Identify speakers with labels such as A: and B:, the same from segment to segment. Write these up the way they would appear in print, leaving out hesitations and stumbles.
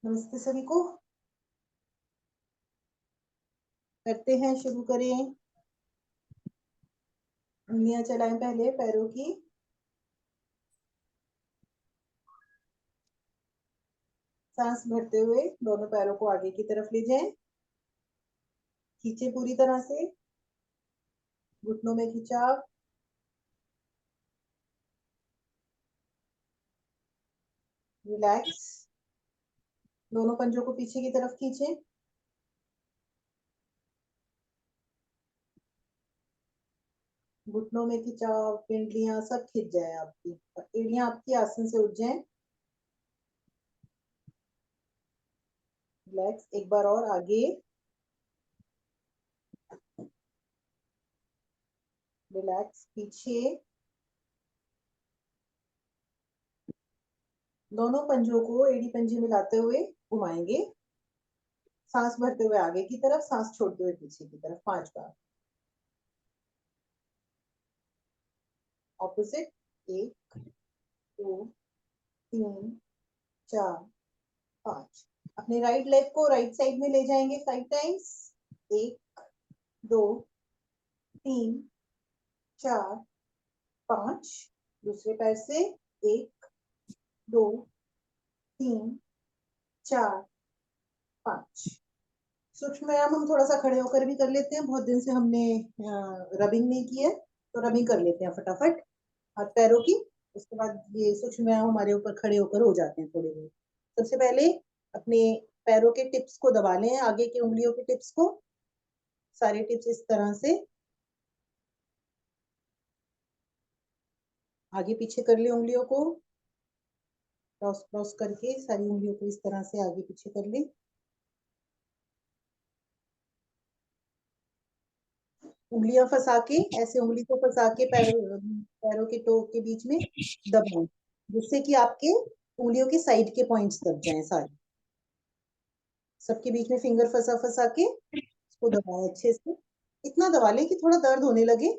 A: नमस्ते सभी को। करते हैं, शुरू करें। उंगलियां चलाएं पहले पैरों की। सांस भरते हुए दोनों पैरों को आगे की तरफ ले जाएं। खींचे पूरी तरह से, घुटनों में खिंचाव। रिलैक्स। दोनों पंजों को पीछे की तरफ खींचें। घुटनों में खिंचाव, पिंडलियां सब खिंच जाए आपकी और एड़ियां आपकी आसन से उठ जाएं। रिलैक्स। एक बार और आगे। रिलैक्स। पीछे। दोनों पंजों को एड़ी पंजे मिलाते हुए घुमाएंगे। सांस भरते हुए आगे की तरफ, सांस छोड़ते हुए पीछे की तरफ 5 बार। ऑपोजिट। 1, 2, 3, 4, 5। अपने राइट लेग को राइट साइड में ले जाएंगे 5 टाइम्स। 1, 2, 3, 4, 5। दूसरे पैर से 1, 2, 3, 4, 5। सूक्ष्म व्यायाम हम थोड़ा सा खड़े होकर भी कर लेते हैं। बहुत दिन से हमने रबिंग नहीं की है, तो रबिंग कर लेते हैं फटाफट हाथ पैरों की। उसके बाद ये सूक्ष्म व्यायाम हमारे ऊपर खड़े होकर हो जाते हैं थोड़े बहुत। सबसे पहले अपने पैरों के टिप्स को दबा लें, आगे की उंगलियों के टिप्स को। सारे टिप्स इस तरह से आगे पीछे कर ले उंगलियों को। क्रॉस क्रॉस करके सारी उंगलियों को इस तरह से आगे पीछे कर ले। उंगलियां फंसा के, ऐसे उंगली को फंसा के पैरों पैरों के टो के बीच में दबाएं, जिससे कि आपके उंगलियों के साइड के पॉइंट्स दब जाएं सारे। सबके बीच में फिंगर फंसा फंसा के उसको दबाएं अच्छे से। इतना दबा लें कि थोड़ा दर्द होने लगे।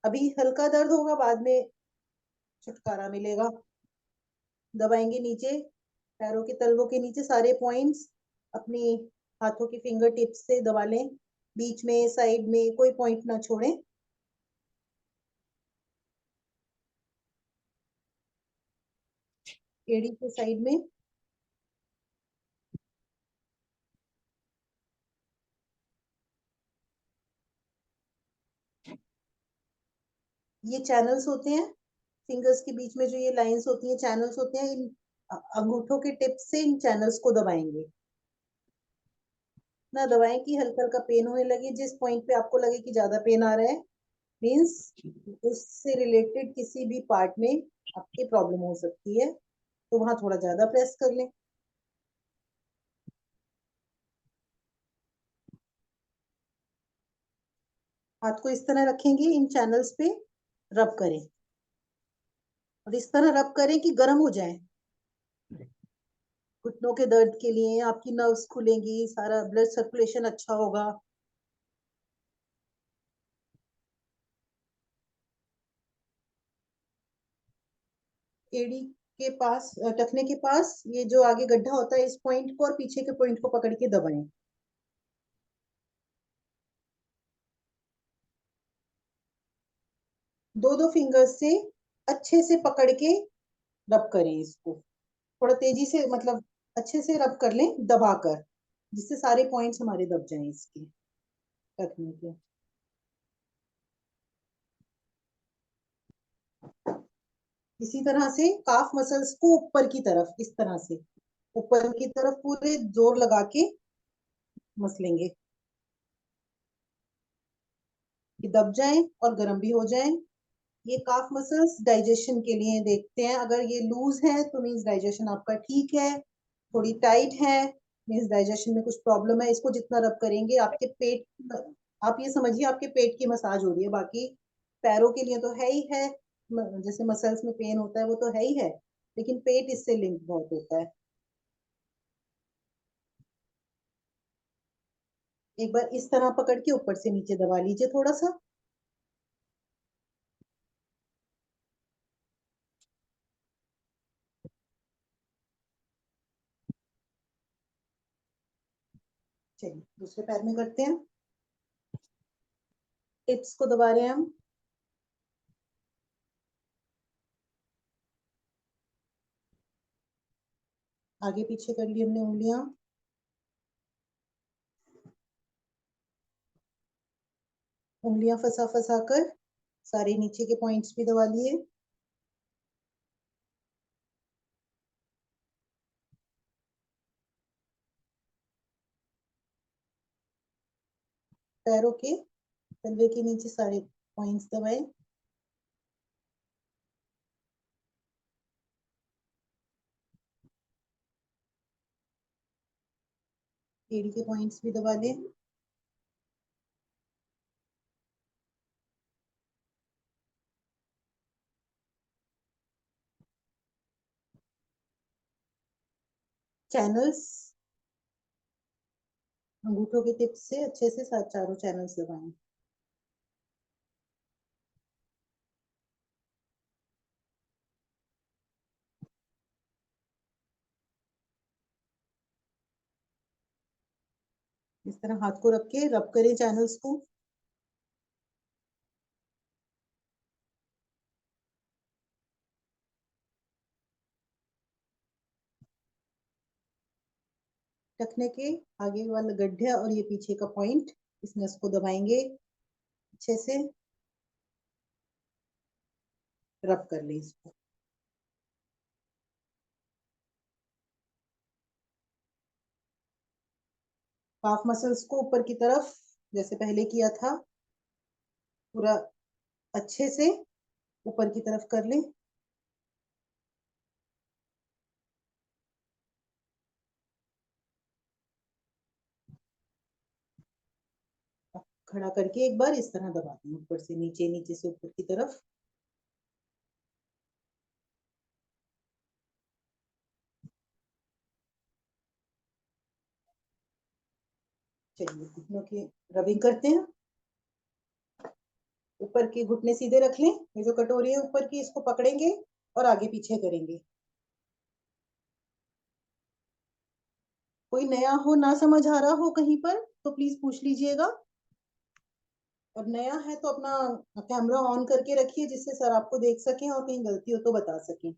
A: अभी हल्का दर्द होगा, बाद में छुटकारा मिलेगा। दबाएंगे नीचे, पैरों के तलवों के नीचे सारे पॉइंट्स अपनी हाथों की फिंगर टिप्स से दबा लें। बीच में, साइड में कोई पॉइंट ना छोड़ें। एड़ी के साइड में। ये चैनल्स होते हैं, फिंगर्स के बीच में जो ये लाइंस होती हैं, चैनल्स होते हैं। इन अंगूठों के टिप से इन चैनल्स को दबाएंगे। ना दबाएं कि हल्का हल्का पेन होने लगे। जिस पॉइंट पे आपको लगे कि ज्यादा पेन आ रहा है, मीन्स उससे रिलेटेड किसी भी पार्ट में आपकी प्रॉब्लम हो सकती है, तो वहां थोड़ा ज्यादा प्रेस कर लें। हाथ को इस तरह रखेंगे, इन चैनल्स पे रब करें और इस तरह रब करें कि गर्म हो जाए। घुटनों के दर्द के लिए आपकी नर्व्स खुलेंगी, सारा ब्लड सर्कुलेशन अच्छा होगा। एड़ी के पास, टखने के पास, ये जो आगे गड्ढा होता है, इस पॉइंट को और पीछे के पॉइंट को पकड़ के दबाएं। दो दो फिंगर्स से अच्छे से पकड़ के रब करें इसको। थोड़ा तेजी से, मतलब अच्छे से रब कर लें दबाकर, जिससे सारे पॉइंट्स हमारे दब जाएं इसके टखने के। इसी तरह से काफ मसल्स को ऊपर की तरफ, इस तरह से ऊपर की तरफ पूरे जोर लगा के मसलेंगे कि दब जाएं और गर्म भी हो जाएं। ये काफ मसल्स डाइजेशन के लिए देखते हैं। अगर ये लूज है तो मीन्स डाइजेशन आपका ठीक है। थोड़ी टाइट है मीन्स डाइजेशन में कुछ प्रॉब्लम है। इसको जितना रब करेंगे आपके पेट, आप ये समझिए आपके पेट की मसाज हो रही है। बाकी पैरों के लिए तो है ही है, जैसे मसल्स में पेन होता है वो तो है ही है, लेकिन पेट इससे लिंक बहुत होता है। एक बार इस तरह पकड़ के ऊपर से नीचे दबा लीजिए थोड़ा सा। चलिए दूसरे पैर में करते हैं। टिप्स को दबा रहे हैं हम। आगे पीछे कर ली हमने उंगलियां। उंगलियां फंसा फंसा कर सारे नीचे के पॉइंट्स भी दबा लिए। पैरों के तलवे के नीचे सारे पॉइंट्स दबाए। एड़ी के पॉइंट्स भी दबा लें। चैनल्स अंगूठों के टिप से अच्छे से चारों चैनल्स दबाएं। इस तरह हाथ को रख के रब करें चैनल्स को। टखने के आगे वाला गड्ढे और ये पीछे का पॉइंट, इस नस को दबाएंगे अच्छे से, रब कर लें इसको। काफ मसल्स को ऊपर की तरफ जैसे पहले किया था पूरा अच्छे से ऊपर की तरफ कर लें। खड़ा करके एक बार इस तरह दबा दें ऊपर से नीचे, नीचे से ऊपर की तरफ। चलिए घुटनों की रबिंग करते हैं। ऊपर के घुटने सीधे रख लें। ये जो कटोरी है ऊपर की, इसको पकड़ेंगे और आगे पीछे करेंगे। कोई नया हो, ना समझ आ रहा हो कहीं पर, तो प्लीज पूछ लीजिएगा। और नया है तो अपना कैमरा ऑन करके रखिए जिससे सर आपको देख सकें और कहीं गलती हो तो बता सकें।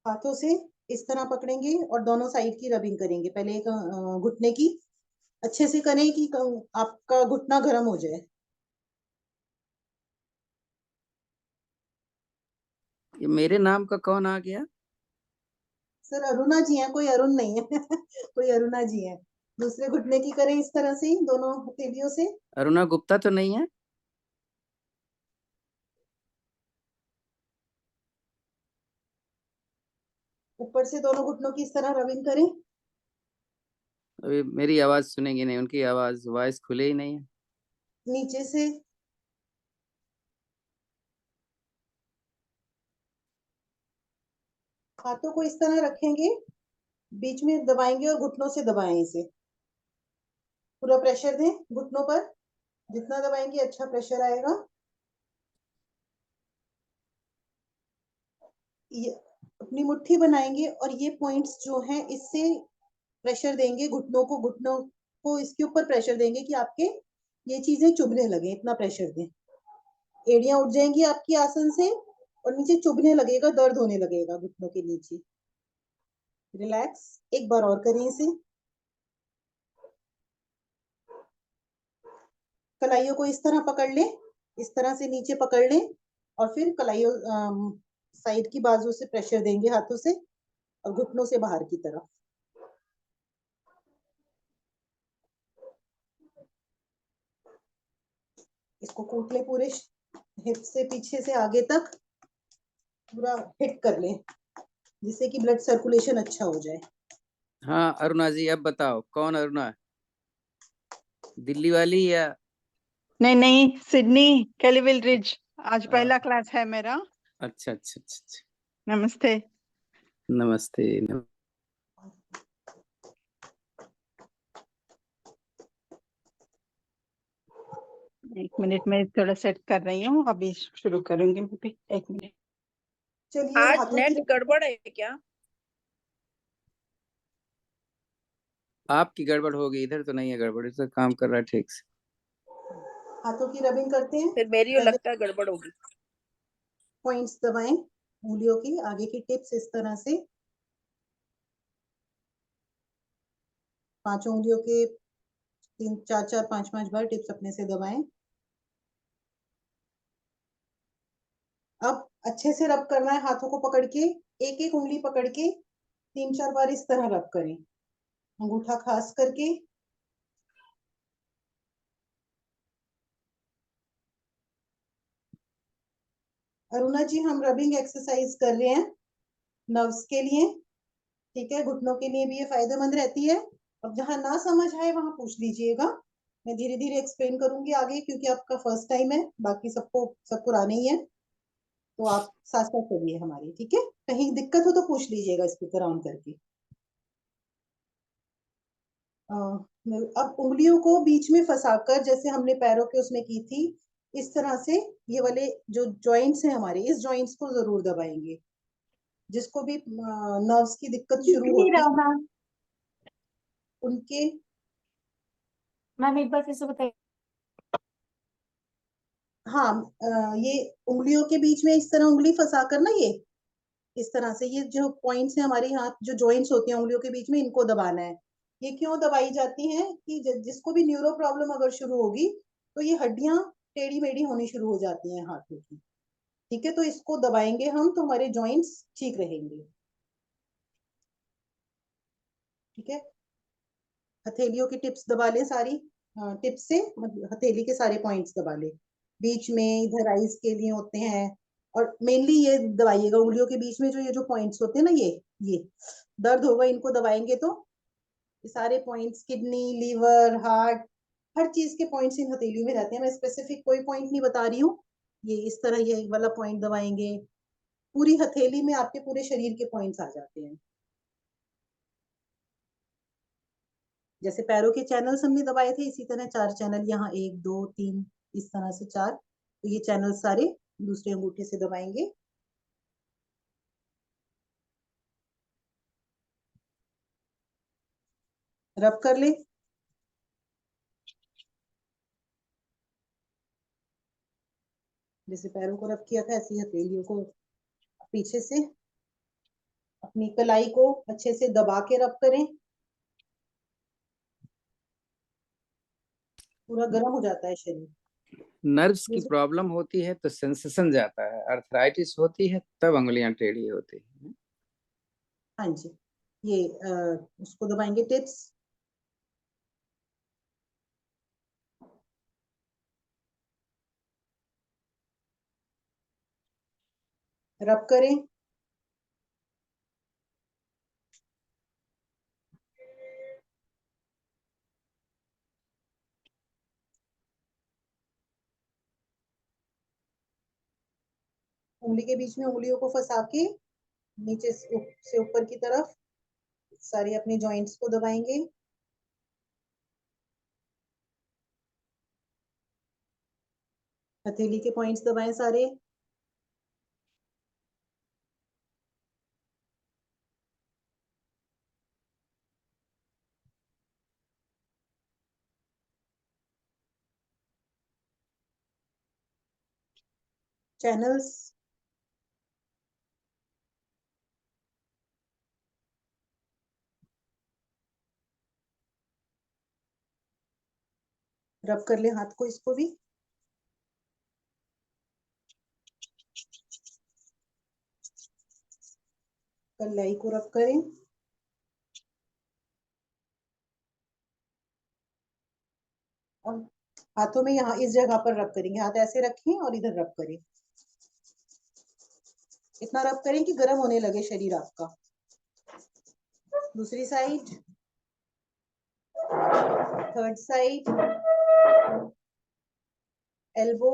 A: हाथों से इस तरह पकड़ेंगे और दोनों साइड की रबिंग करेंगे। पहले एक घुटने की अच्छे से करें कि आपका घुटना गर्म हो जाए।
B: ये मेरे नाम का कौन आ गया?
A: सर अरुणा जी हैं, कोई अरुण नहीं है। कोई अरुणा जी है। दूसरे घुटने की करें इस तरह से ही दोनों हथेलियों से।
B: अरुणा गुप्ता तो नहीं है?
A: ऊपर से दोनों घुटनों की इस तरह रबिंग करें।
B: अभी मेरी आवाज सुनेंगे नहीं, उनकी आवाज वॉइस खुले ही नहीं है।
A: नीचे से हाथों को इस तरह रखेंगे, बीच में दबाएंगे और घुटनों से दबाएं इसे। पूरा प्रेशर दें घुटनों पर। जितना दबाएंगे अच्छा प्रेशर आएगा। ये अपनी मुट्ठी बनाएंगे और ये पॉइंट्स जो हैं इससे प्रेशर देंगे घुटनों को। घुटनों को इसके ऊपर प्रेशर देंगे कि आपके ये चीजें चुभने लगे। इतना प्रेशर दें, एड़ियां उठ जाएंगी आपकी आसन से और नीचे चुभने लगेगा, दर्द होने लगेगा घुटनों के नीचे। रिलैक्स, एक बार और करें इसे। कलाइयों को इस तरह पकड़ लें, इस तरह से नीचे पकड़ लें और फिर कलाइयों साइड की बाजू से प्रेशर देंगे हाथों से और घुटनों से बाहर की तरफ। इसको कूट लें पूरे हिप से पीछे से आगे तक, पूरा हिट कर लें जिससे कि ब्लड सर्कुलेशन अच्छा हो जाए।
B: हाँ अरुणा जी, अब बताओ कौन अरुणा है? दिल्ली वाली या?
C: नहीं नहीं, सिडनी कैलीविल रिज। आज
B: आ,
C: पहला क्लास है मेरा।
B: अच्छा अच्छा अच्छा अच्छा।
C: नमस्ते।
B: नमस्ते
C: एक मिनट में थोड़ा सेट कर रही हूँ, अभी शुरू करूंगी मैं भी। एक मिनट।
A: चलिए
D: आज
A: हाथों
D: नेट
A: की
D: गड़बड़ है क्या?
B: आपकी गड़बड़ होगी, इधर तो नहीं है गड़बड़, इधर काम कर रहा है ठीक से।
A: हाथों की रबिंग करते हैं।
D: फिर मेरी
A: पहले
D: लगता है गड़बड़ होगी।
A: पॉइंट्स दबाएं उंगलियों की, आगे की टिप्स इस तरह से, पांचों उंगलियों के 3 4 4 5 5 बार टिप्स अपने से दबाएं। अब अच्छे से रब करना है, हाथों को पकड़ के, एक एक उंगली पकड़ के 3 4 बार इस तरह रब करें, अंगूठा खास करके। अरुणा जी, हम रबिंग एक्सरसाइज कर रहे हैं नर्व्स के लिए, ठीक है, घुटनों के लिए भी ये फायदेमंद रहती है। अब जहां ना समझ आए वहां पूछ लीजिएगा, मैं धीरे धीरे एक्सप्लेन करूंगी आगे, क्योंकि आपका फर्स्ट टाइम है, बाकी सबको सब पुराने ही है, तो आप साथ साथ करिए हमारी, ठीक है। कहीं दिक्कत हो तो पूछ लीजिएगा स्पीकर ऑन करके। अब उंगलियों को बीच में फंसाकर, जैसे हमने पैरों के उसमें की थी, इस तरह से ये वाले जो जॉइंट्स हैं हमारे, इस जॉइंट्स को जरूर दबाएंगे। जिसको भी नर्व्स की दिक्कत शुरू होती है
E: मैम
A: उनके,
E: एक बार फिर से बताइए।
A: हाँ, ये उंगलियों के बीच में इस तरह उंगली फंसाकर ना, ये इस तरह से, ये जो पॉइंट्स हैं हमारे यहाँ, जो जॉइंट्स होते हैं उंगलियों के बीच में, इनको दबाना है। ये क्यों दबाई जाती हैं कि जिसको भी न्यूरो प्रॉब्लम अगर शुरू होगी तो ये हड्डियां टेढ़ी मेढ़ी होनी शुरू हो जाती हैं हाथों की, ठीक है। तो इसको दबाएंगे हम तो हमारे जॉइंट्स ठीक रहेंगे, ठीक है। हथेलियों की टिप्स दबा लें सारी, टिप्स से मतलब हथेली के सारे पॉइंट्स दबा लें, बीच में इधर आइज के लिए होते हैं। और मेनली ये दबाइएगा उंगलियों के बीच में, जो ये जो पॉइंट्स होते हैं ना, ये दर्द होगा इनको दबाएंगे तो। ये सारे पॉइंट्स, किडनी, लीवर, हार्ट, हर चीज के पॉइंट्स इन हथेलियों में रहते हैं। मैं स्पेसिफिक कोई पॉइंट नहीं बता रही हूँ। ये इस तरह ये वाला पॉइंट दबाएंगे, पूरी हथेली में आपके पूरे शरीर के पॉइंट्स आ जाते हैं। जैसे पैरों के चैनल्स हमने दबाए थे, इसी तरह 4 चैनल, यहाँ 1 2 3, इस तरह से 4, तो ये चैनल सारे दूसरे अंगूठे से दबाएंगे। रब कर ले, जैसे पैरों को रब किया था ऐसे ही हथेलियों को पीछे से अपनी कलाई को अच्छे से दबा के रब करें, पूरा गर्म हो जाता है शरीर।
B: नर्व्स की प्रॉब्लम होती है तो सेंसेशन जाता है, अर्थराइटिस होती है तब उंगलियां टेढ़ी होती है।
A: हाँ जी, ये उसको दबाएंगे टिप्स, रब करें। उंगली के बीच में उंगलियों को फंसा के नीचे से ऊपर की तरफ सारे अपने जॉइंट्स को दबाएंगे। हथेली के पॉइंट्स दबाएं सारे, चैनल्स, रब कर ले हाथ को, इसको भी। कलाई को रब करें। अब हाथों में यहाँ इस जगह पर रब करेंगे, हाथ ऐसे रखें और इधर रब करें, इतना रब करें कि गर्म होने लगे शरीर आपका। दूसरी साइड, थर्ड साइड, एल्बो,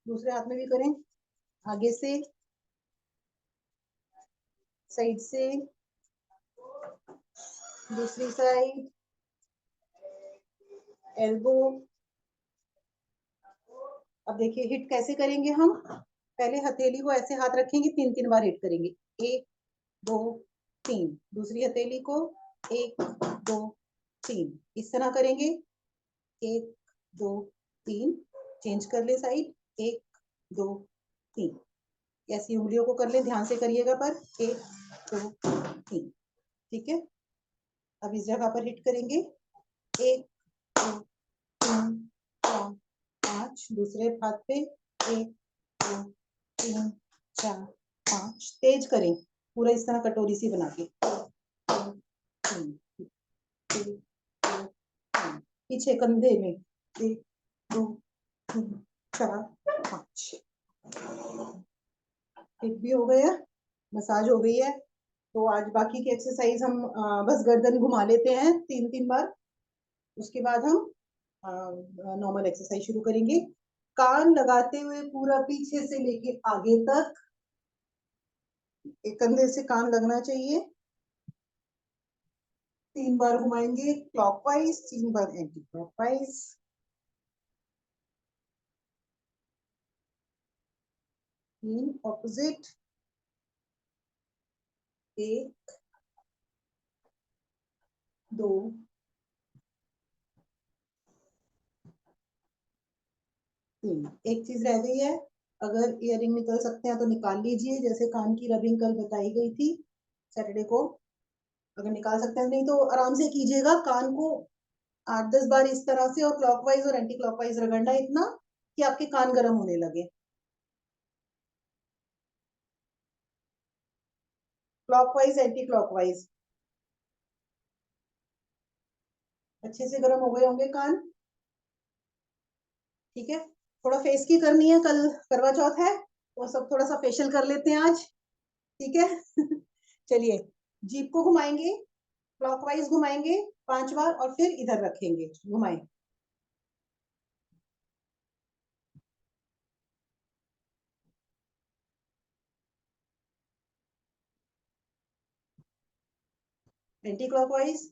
A: दूसरे हाथ में भी करें, आगे से, साइड से, दूसरी साइड, एल्बो। अब देखिए हिट कैसे करेंगे हम, पहले हथेली को ऐसे हाथ रखेंगे, 3 3 बार हिट करेंगे, 1 2 3, दूसरी हथेली को 1 2 3 इस तरह करेंगे, 1 2 3, चेंज कर ले साइड, 1 2 3, ऐसी उंगलियों को कर ले, ध्यान से करिएगा, पर 1 2 3, ठीक है। अब इस जगह पर हिट करेंगे, 1 2 3 4 5, दूसरे हाथ पे 1 2 3 4 5, तेज करें पूरा इस तरह कटोरी सी बना के, 3 2 3, पीछे कंधे में 1 2 3 4 5, हिट भी हो गया, मसाज हो गई है। तो आज बाकी की एक्सरसाइज हम बस गर्दन घुमा लेते हैं 3-3 बार, उसके बाद हम नॉर्मल एक्सरसाइज शुरू करेंगे। कान लगाते हुए पूरा पीछे से लेके आगे तक, एक कंधे से कान लगना चाहिए। 3 बार घुमाएंगे क्लॉकवाइज, 3 बार एंटी क्लॉकवाइज। तीन ऑपोजिट, 1 2 3। एक चीज रह गई है, अगर इयररिंग निकल सकते हैं तो निकाल लीजिए, जैसे कान की रबिंग कल बताई गई थी सैटरडे को, अगर निकाल सकते हैं, नहीं तो आराम से कीजिएगा। कान को 8-10 बार इस तरह से और क्लॉकवाइज और एंटी क्लॉकवाइज रगड़ना इतना कि आपके कान गर्म होने लगे। क्लॉकवाइज एंटी क्लॉकवाइज, अच्छे से गर्म हो गए होंगे कान, ठीक है। थोड़ा फेस की करनी है, कल करवा चौथ है तो सब थोड़ा सा फेशियल कर लेते हैं आज, ठीक है। चलिए, जीभ को घुमाएंगे, क्लॉकवाइज घुमाएंगे 5 बार और फिर इधर रखेंगे, घुमाएं। एंटी क्लॉकवाइज,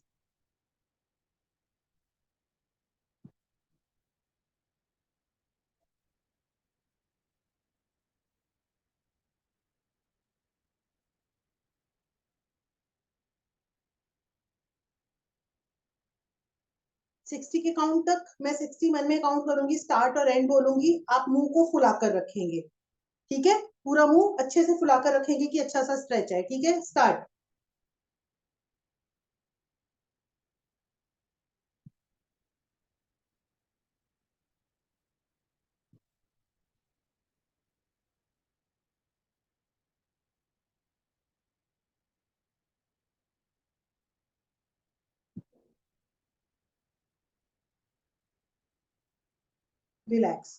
A: सिक्सटी के काउंट तक, मैं 60 मन में काउंट करूंगी, स्टार्ट और एंड बोलूंगी, आप मुंह को फुलाकर रखेंगे, ठीक है। पूरा मुंह अच्छे से फुलाकर रखेंगे कि अच्छा सा स्ट्रेच है, ठीक है। Start, relax.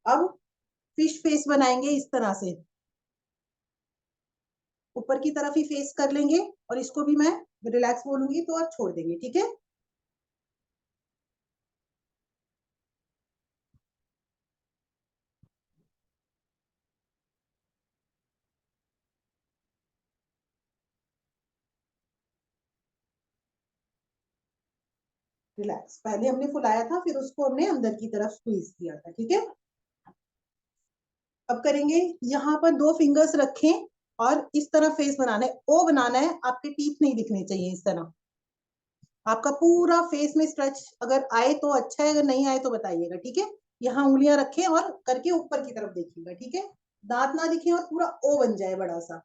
A: अब फिश फेस बनाएंगे इस तरह से, ऊपर की तरफ ही फेस कर लेंगे और इसको भी मैं रिलैक्स बोलूंगी तो आप छोड़ देंगे, ठीक है। रिलैक्स, पहले हमने फुलाया था फिर उसको हमने अंदर की तरफ स्क्वीज किया था, ठीक है। अब करेंगे, यहाँ पर 2 फिंगर्स रखें और इस तरह फेस बनाना है, ओ बनाना है, आपके टीथ नहीं दिखने चाहिए इस तरह। आपका पूरा फेस में स्ट्रेच अगर आए तो अच्छा है, अगर नहीं आए तो बताइएगा, ठीक है। यहाँ उंगलियां रखें और करके ऊपर की तरफ देखिएगा, ठीक है। दांत ना दिखे और पूरा ओ बन जाए बड़ा सा।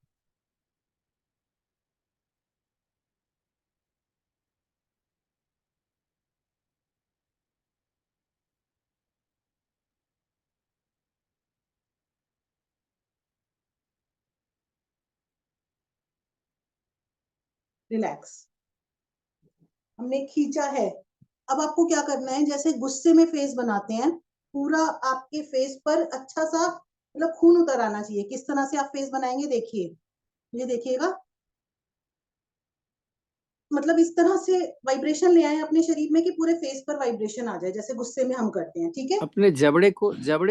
A: रिलैक्स, हमने खींचा है। अब आपको क्या करना है, जैसे गुस्से में फेस बनाते हैं, पूरा आपके फेस पर अच्छा सा मतलब खून उतर आना चाहिए। किस तरह से आप फेस बनाएंगे, देखिए, ये देखिएगा, मतलब इस तरह से वाइब्रेशन ले आए अपने शरीर में कि पूरे फेस पर वाइब्रेशन आ जाए, जैसे गुस्से में हम करते हैं, ठीक है।
B: अपने जबड़े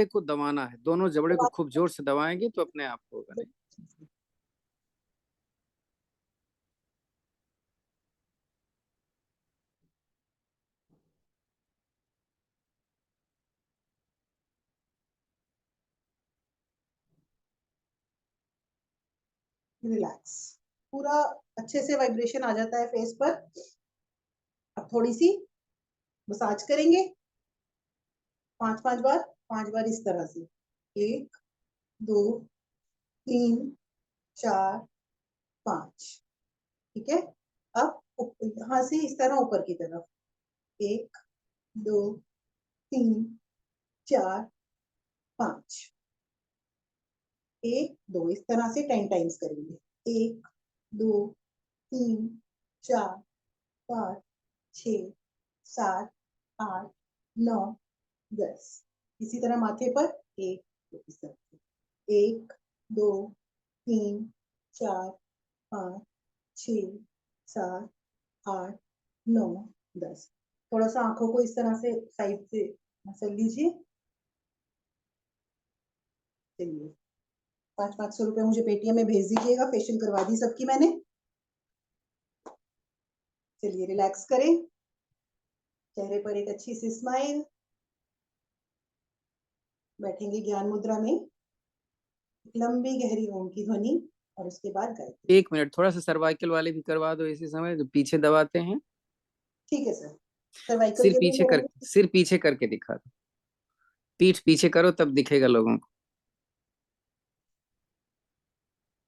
B: को दबाना है, दोनों जबड़े को खूब जोर से दबाएंगे तो अपने आप होगा। नहीं,
A: रिलैक्स, पूरा अच्छे से वाइब्रेशन आ जाता है फेस पर। अब थोड़ी सी मसाज करेंगे 5 बार इस तरह से, 1 2 3 4 5। ठीक है, अब यहाँ से इस तरह ऊपर की तरफ, 1 2 3 4 5, 1 2 इस तरह से 10 टाइम्स करेंगे। 1 2 3 4 5 6 7 8 9 10। इसी तरह माथे पर 1 2 इस तरह से, 1 2 3 4 5 6 7 8 9 10। थोड़ा सा आंखों को इस तरह से साइड से मसल लीजिए। चलिए, 500 रुपए मुझे पेटीएम में भेज दीजिएगा। फेशियल करवा दी सबकी मैंने। चलिए रिलैक्स करें, चेहरे पर एक अच्छी सी स्माइल। बैठेंगे ज्ञान मुद्रा में, लंबी गहरी ओम की ध्वनि और उसके बाद गायत्री।
B: 1 मिनट, थोड़ा सा सर्वाइकल वाले भी करवा दो इसी समय, जो पीछे दबाते हैं।
A: ठीक है सर, सर्वाइकल के लिए करेंगे।
B: सिर पीछे करके दिखा दो, पीठ पीछे करो तब दिखेगा लोगों को।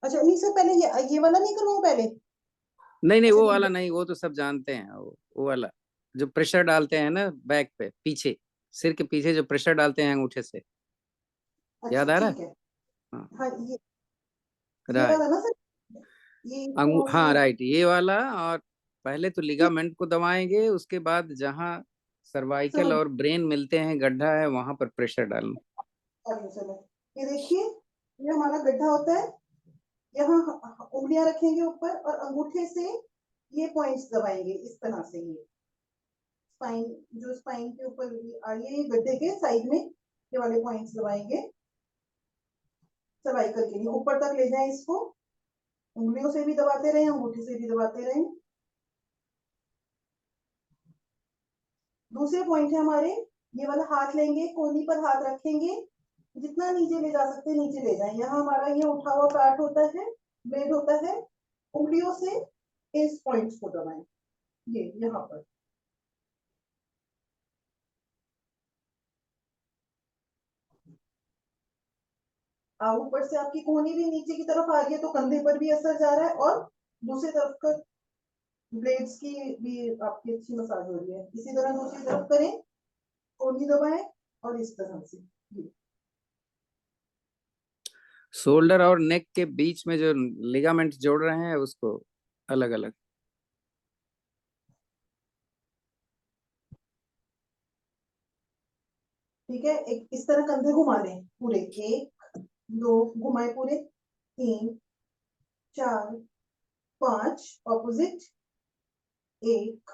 A: अच्छा नहीं सर, पहले ये वाला नहीं करवाऊं पहले?
B: नहीं नहीं,
A: अच्छा
B: वो
A: नहीं,
B: वाला नहीं, वो तो सब जानते हैं। वो वाला जो प्रेशर डालते हैं ना बैक पे, पीछे सिर के पीछे जो प्रेशर डालते हैं अंगूठे से,
A: अच्छा
B: याद आ रहा है?
A: ठीक है।
B: हाँ,
A: हाँ ये
B: राइट।
A: वाला ना सर, ये इसको
B: हाँ
A: ये
B: राइट, ये वाला। और पहले तो लिगामेंट को दबाएंगे, उसके बाद जहाँ सर्वाइकल
A: समझ।
B: और ब्रेन मिलते हैं, गड्ढा है, वहां पर प्रेशर डालना।
A: चलो ये देखिए, ये हमारा गड्ढा होता है। यहाँ उंगलियां रखेंगे ऊपर और अंगूठे से ये पॉइंट्स दबाएंगे इस तरह से। ये स्पाइन, जो स्पाइन के ऊपर ये गड्ढे के साइड में ये वाले पॉइंट्स दबाएंगे। सर्वाइकल के लिए ऊपर तक ले जाएं इसको, उंगलियों से भी दबाते रहें, अंगूठे से भी दबाते रहें। दूसरे पॉइंट है हमारे, ये वाला हाथ लेंगे, कोहनी पर हाथ रखेंगे, जितना नीचे ले जा सकते नीचे ले जाएं। यहाँ हमारा ये उठा हुआ पार्ट होता है, ब्लेड होता है। उंगलियों से इस पॉइंट्स को दबाएं, ये यहाँ पर। ऊपर से आपकी कोहनी भी नीचे की तरफ आ रही है तो कंधे पर भी असर जा रहा है, और दूसरी तरफ का ब्लेड्स की भी आपकी अच्छी मसाज हो रही है। इसी तरह दूसरी तरफ करें, कोहनी दबाएं और इस तरह से।
B: शोल्डर और नेक के बीच में जो लिगामेंट जोड़ रहे हैं उसको अलग अलग।
A: ठीक है, एक इस तरह कंधे घुमा रहे हैं पूरे, 1 2 घुमाए पूरे, 3 4 5 ऑपोजिट, 1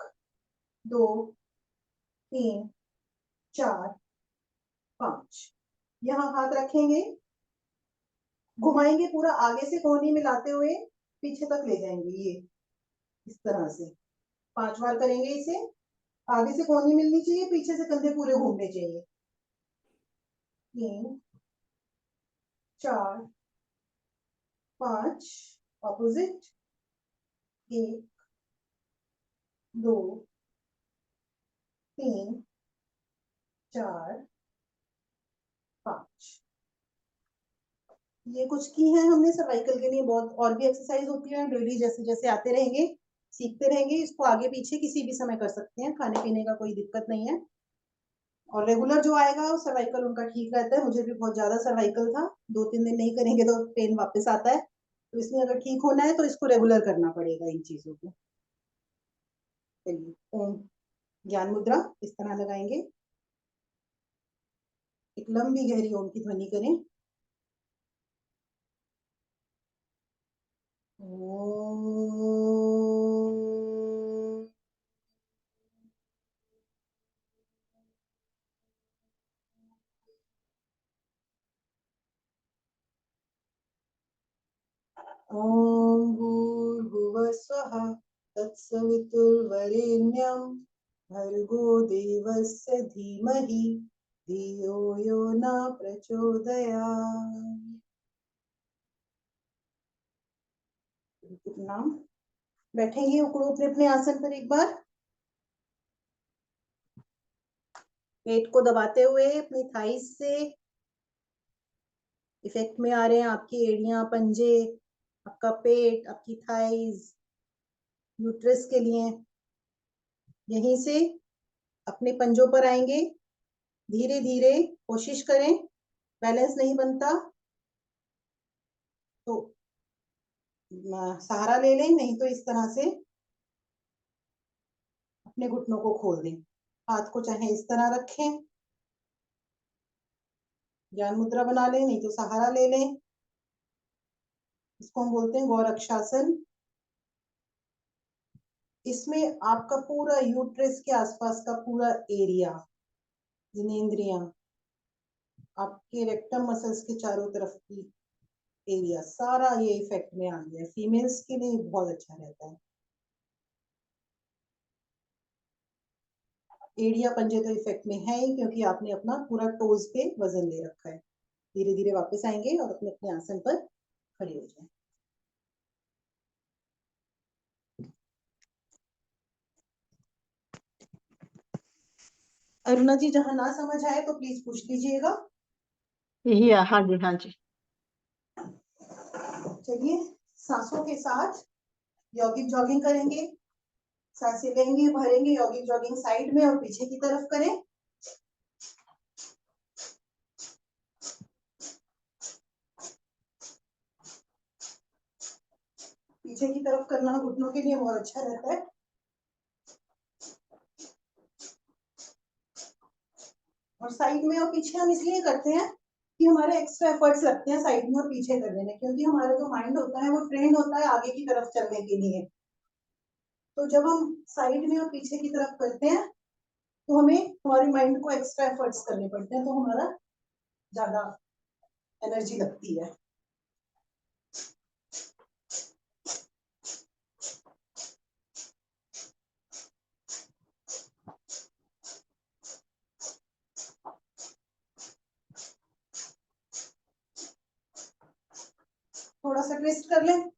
A: 2 3 4 5। यहाँ हाथ रखेंगे, घुमाएंगे पूरा, आगे से कोहनी मिलाते हुए पीछे तक ले जाएंगे, ये इस तरह से 5 बार करेंगे इसे। आगे से कोहनी मिलनी चाहिए, पीछे से कंधे पूरे घूमने चाहिए। 3 4 5 ऑपोजिट, 1 2 3 4 5। ये कुछ की है हमने सर्वाइकल के लिए। बहुत और भी एक्सरसाइज होती है, डेली जैसे जैसे आते रहेंगे सीखते रहेंगे। इसको आगे पीछे किसी भी समय कर सकते हैं, खाने पीने का कोई दिक्कत नहीं है। और रेगुलर जो आएगा सर्वाइकल उनका ठीक रहता है। मुझे भी बहुत ज्यादा सर्वाइकल था, 2-3 दिन नहीं करेंगे तो पेन वापस आता है। तो इसलिए अगर ठीक होना है तो इसको रेगुलर करना पड़ेगा इन चीजों को। चलिए, ओम ज्ञान मुद्रा इस तरह लगाएंगे, एक लंबी गहरी ओम की ध्वनि करें। ॐ भूर्भुवः स्वः तत्सवितुर्वरेण्यं भर्गो देवस्य धीमहि धियो यो न प्रचोदयात्। नाम बैठेंगे उकड़ो अपने अपने आसन पर एक बार। पेट को दबाते हुए अपनी थाइस से इफेक्ट में आ रहे हैं आपकी एड़ियां, पंजे, आपका पेट, आपकी थाइस, यूट्रस के लिए। यहीं से अपने पंजों पर आएंगे, धीरे धीरे कोशिश करें, बैलेंस नहीं बनता तो सहारा ले लें, नहीं तो इस तरह से अपने घुटनों को खोल दें। हाथ को चाहे इस तरह रखें, ज्ञान मुद्रा बना लें, नहीं तो सहारा ले लें। इसको हम बोलते हैं गौरक्षासन। इसमें आपका पूरा यूट्रस के आसपास का पूरा एरिया, जिनेंद्रियां, आपके रेक्टम मसल्स के चारों तरफ की एरिया, सारा ये इफेक्ट में आ गया। फीमेल्स के लिए बहुत अच्छा रहता है। एड़िया पंजे तो इफेक्ट में है ही, क्योंकि आपने अपना पूरा टोज पे वजन ले रखा है। धीरे धीरे वापस आएंगे और अपने अपने आसन पर खड़े हो जाएं। अरुणा जी, जहां ना समझ आए तो प्लीज पूछ लीजिएगा।
C: यही है, हाँ जी हाँ जी।
A: चलिए, सांसों के साथ यौगिक जॉगिंग करेंगे। सांसें लेंगे, भरेंगे, यौगिक जॉगिंग साइड में और पीछे की तरफ करें। पीछे की तरफ करना घुटनों के लिए बहुत अच्छा रहता है। और साइड में और पीछे हम इसलिए करते हैं कि हमारे एक्स्ट्रा एफर्ट्स लगते हैं साइड में और पीछे करने में, क्योंकि हमारा जो माइंड होता है वो ट्रेंड होता है आगे की तरफ चलने के लिए। तो जब हम साइड में और पीछे की तरफ करते हैं तो हमें हमारे माइंड को एक्स्ट्रा एफर्ट्स करने पड़ते हैं, तो हमारा ज्यादा एनर्जी लगती है। थोड़ा सा ट्विस्ट कर लें।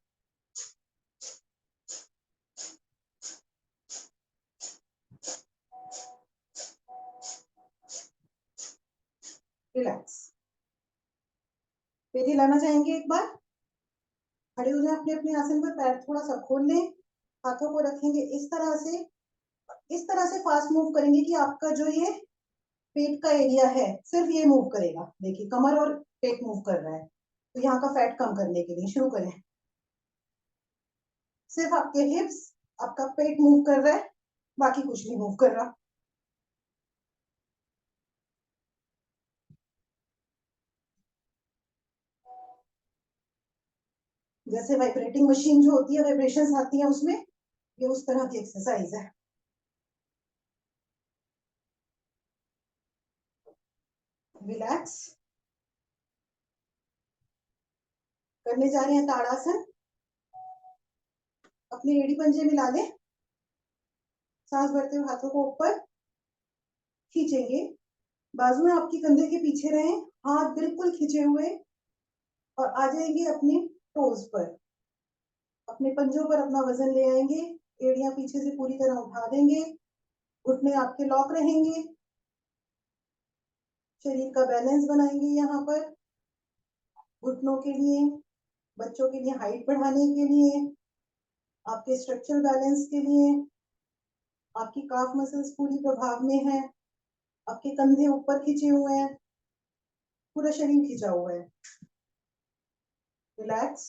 A: रिलैक्स। पेट हिलाना चाहेंगे एक बार। खड़े हो जाए अपने अपने आसन पर, पैर थोड़ा सा खोल लें, हाथों को रखेंगे इस तरह से। इस तरह से फास्ट मूव करेंगे कि आपका जो ये पेट का एरिया है सिर्फ ये मूव करेगा। देखिए, कमर और पेट मूव कर रहा है, तो यहाँ का फैट कम करने के लिए शुरू करें। सिर्फ आपके हिप्स, आपका पेट मूव कर रहा है, बाकी कुछ नहीं मूव कर रहा। जैसे वाइब्रेटिंग मशीन जो होती है, वाइब्रेशंस आती है उसमें, ये उस तरह की एक्सरसाइज है। रिलैक्स। करने जा रहे हैं ताड़ासन। अपने एड़ी पंजे मिला लें, सांस भरते हुए हाथों को ऊपर खींचेंगे। बाजुएं आपकी कंधे के पीछे रहें, हाथ बिल्कुल खींचे हुए, और आ जाएंगे अपने टोज पर। अपने पंजों पर अपना वजन ले आएंगे, एड़ियां पीछे से पूरी तरह उठा देंगे, घुटने आपके लॉक रहेंगे। शरीर का बैलेंस बनाएंगे यहाँ पर। घुटनों के लिए, बच्चों के लिए हाइट बढ़ाने के लिए, आपके स्ट्रक्चरल बैलेंस के लिए। आपकी काफ मसल्स पूरी प्रभाव में है, आपके कंधे ऊपर खींचे हुए हैं, पूरा शरीर खींचा हुआ है। रिलैक्स।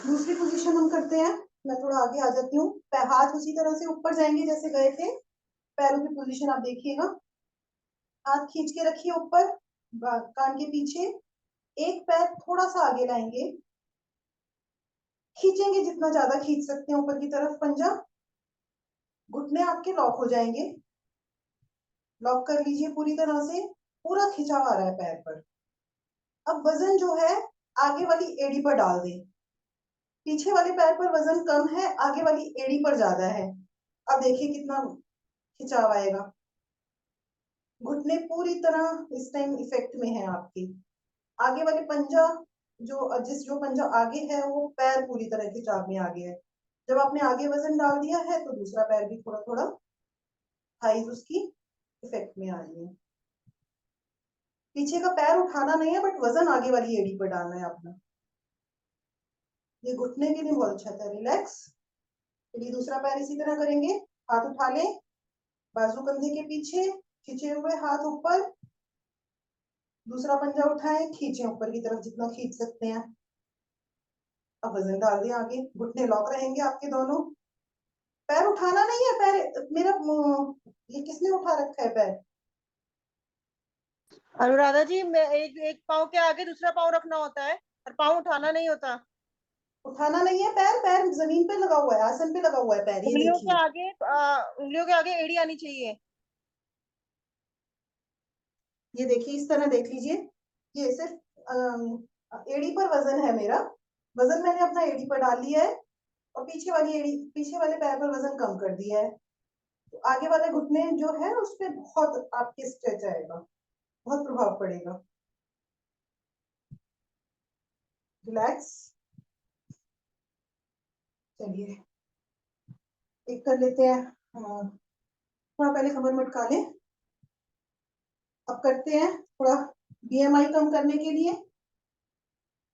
A: दूसरी पोजीशन हम करते हैं। मैं थोड़ा आगे आ जाती हूँ। हाथ उसी तरह से ऊपर जाएंगे जैसे गए थे। पैरों की पोजीशन आप देखिएगा। हाथ खींच के रखिए ऊपर, कान के पीछे। एक पैर थोड़ा सा आगे लाएंगे, खींचेंगे जितना ज्यादा खींच सकते हैं ऊपर की तरफ पंजा। घुटने आपके लॉक हो जाएंगे। लॉक कर लीजिए पूरी तरह से, पूरा खिंचाव आ रहा है पैर पर। अब वजन जो है आगे वाली एड़ी पर डाल दें। पीछे वाले पैर पर वजन कम है, आगे वाली एड़ी पर ज्यादा है। अब देखिए कितना खिंचाव आएगा। घुटने पूरी तरह इस टाइम इफेक्ट में है आपकी। आगे वाले पंजा जो पंजा आगे है वो पैर पूरी तरह खिंचाव में आगे है। जब आपने आगे वजन डाल दिया है तो दूसरा पैर भी थोड़ा थोड़ा थाइज उसकी इफेक्ट में आ रही है। पीछे का पैर उठाना नहीं है बट वजन आगे वाली एड़ी पर डालना है अपना। ये घुटने के लिए बहुत अच्छा था। रिलैक्स। फिर दूसरा पैर इसी तरह करेंगे। हाथ उठा लें, बाजू कंधे के पीछे, खींचे हुए हाथ ऊपर, दूसरा पंजा उठाएं, खींचे ऊपर की तरफ जितना खींच सकते हैं। अब वजन डाल दें आगे, घुटने लॉक रहेंगे आपके दोनों। पैर उठाना नहीं है, पैर मेरा ये किसने उठा रखा है पैर?
D: अनुराधा जी, मैं एक एक पाँव के आगे दूसरा पाँव रखना होता है और पाँव उठाना नहीं होता।
A: उठाना नहीं है पैर, पैर जमीन पे लगा हुआ है, आसन पे लगा हुआ है पैर। ये
D: उंगलियों के
A: देखिए,
D: आगे उंगलियों के आगे एड़ी आनी चाहिए।
A: ये देखिए, इस तरह देख लीजिए। ये सिर्फ एड़ी पर वजन है मेरा। वजन मैंने अपना एड़ी पर डाल लिया है और पीछे वाले पैर पर वजन कम कर दिया है। तो आगे वाले घुटने जो है उस पर बहुत आपके स्ट्रेच आएगा, बहुत प्रभाव पड़ेगा। रिलैक्स। चलिए एक कर लेते हैं। थोड़ा पहले कमर मटका लें। अब करते हैं थोड़ा बीएमआई कम करने के लिए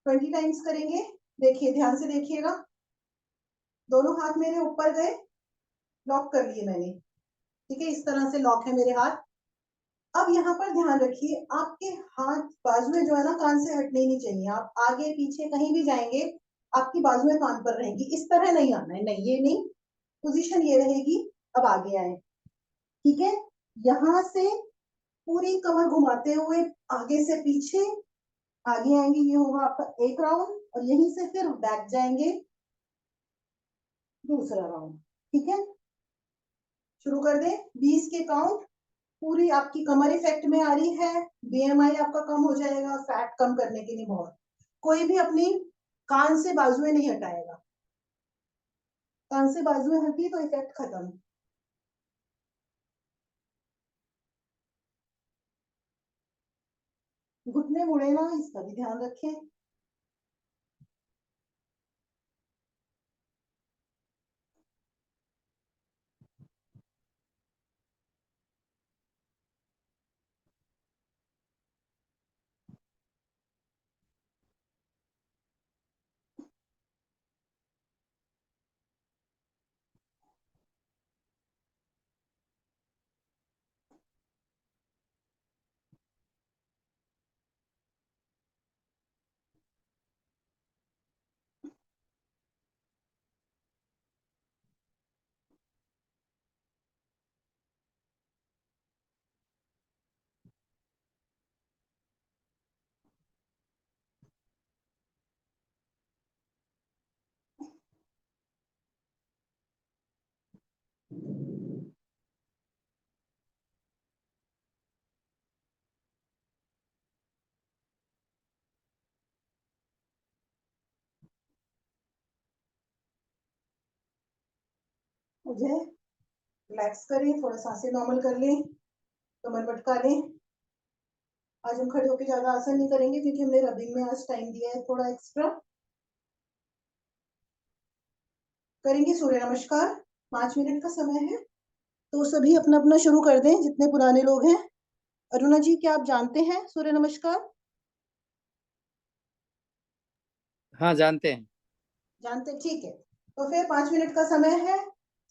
A: 20 टाइम्स करेंगे। देखिए, ध्यान से देखिएगा। दोनों हाथ मेरे ऊपर गए, लॉक कर लिए मैंने। ठीक है, इस तरह से लॉक है मेरे हाथ। अब यहाँ पर ध्यान रखिए, आपके हाथ बाजुएं जो है ना कान से हटने नहीं चाहिए। आप आगे पीछे कहीं भी जाएंगे आपकी बाजुएं कान पर रहेंगी। इस तरह नहीं आना है, नहीं, ये नहीं, पोजीशन ये रहेगी। अब आगे आए, ठीक है। यहाँ से पूरी कमर घुमाते हुए आगे से पीछे आगे आएंगे। ये होगा आपका एक राउंड और यहीं से फिर बैक जाएंगे दूसरा राउंड। ठीक है, शुरू कर दें। 20 के काउंट। पूरी आपकी कमर इफेक्ट में आ रही है। बीएमआई आपका कम हो जाएगा, फैट कम करने के लिए बहुत। कोई भी अपनी कान से बाजुएं नहीं हटाएगा। कान से बाजुएं हटी तो इफेक्ट खत्म। घुटने मुड़े ना, इसका भी ध्यान रखें। मुझे रिलैक्स करें, थोड़ा सांसें नॉर्मल कर लें, कमर मटका लें। आज हम खड़े होकर ज्यादा आसन नहीं करेंगे क्योंकि हमने रबिंग में आज टाइम दिया है थोड़ा एक्स्ट्रा। करेंगे सूर्य नमस्कार। 5 मिनट का समय है तो सभी अपना अपना शुरू कर दें जितने पुराने लोग हैं। अरुणा जी, क्या आप जानते हैं सूर्य नमस्कार?
B: हाँ, जानते हैं।
A: जानते, ठीक है। तो फिर 5 मिनट का समय है।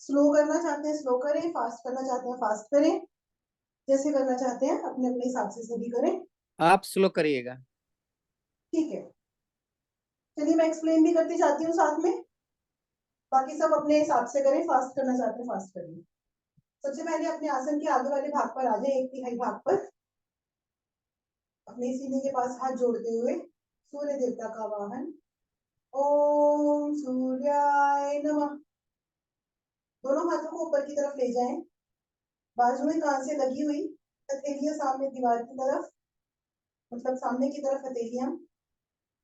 A: स्लो करना चाहते हैं स्लो करें, फास्ट करना चाहते हैं फास्ट करें, जैसे करना चाहते हैं अपने अपने हिसाब से सभी करें।
B: आप स्लो करिएगा।
A: ठीक है, चलिए मैं एक्सप्लेन भी करती जाती हूँ साथ में। बाकी सब अपने हिसाब से करें, फास्ट करना चाहते हैं फास्ट करिए। सबसे पहले अपने आसन के आगे वाले भाग पर आ जाए, 1/3 भाग पर। अपने सीने के पास हाथ जोड़ते हुए सूर्य देवता का वाहन ओम सूर्याय नमः। दोनों हाथों को ऊपर की तरफ ले जाएं। बाजुएं कान से लगी हुई, हथेलियां सामने दीवार की तरफ, मतलब सामने की तरफ हथेलियां,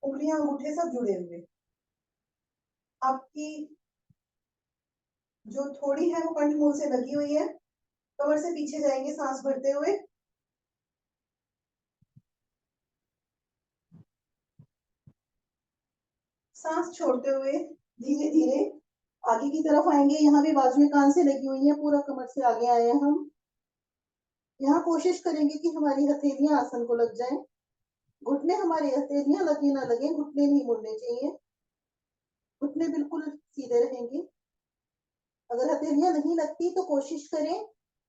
A: उंगलियां अंगूठे सब जुड़े हुए। आपकी जो थोड़ी है वो कंठमूल से लगी हुई है। कमर से पीछे जाएंगे सांस भरते हुए। सांस छोड़ते हुए धीरे धीरे आगे की तरफ आएंगे। यहाँ भी बाजुएं कान से लगी हुई हैं, पूरा कमर से आगे आए हैं हम। यहाँ कोशिश करेंगे कि हमारी हथेलियां आसन को लग जाएं। घुटने हमारी हथेलियां लगे ना लगे, घुटने नहीं मुड़ने चाहिए, घुटने बिल्कुल सीधे रहेंगे। अगर हथेलियां नहीं लगती तो कोशिश करें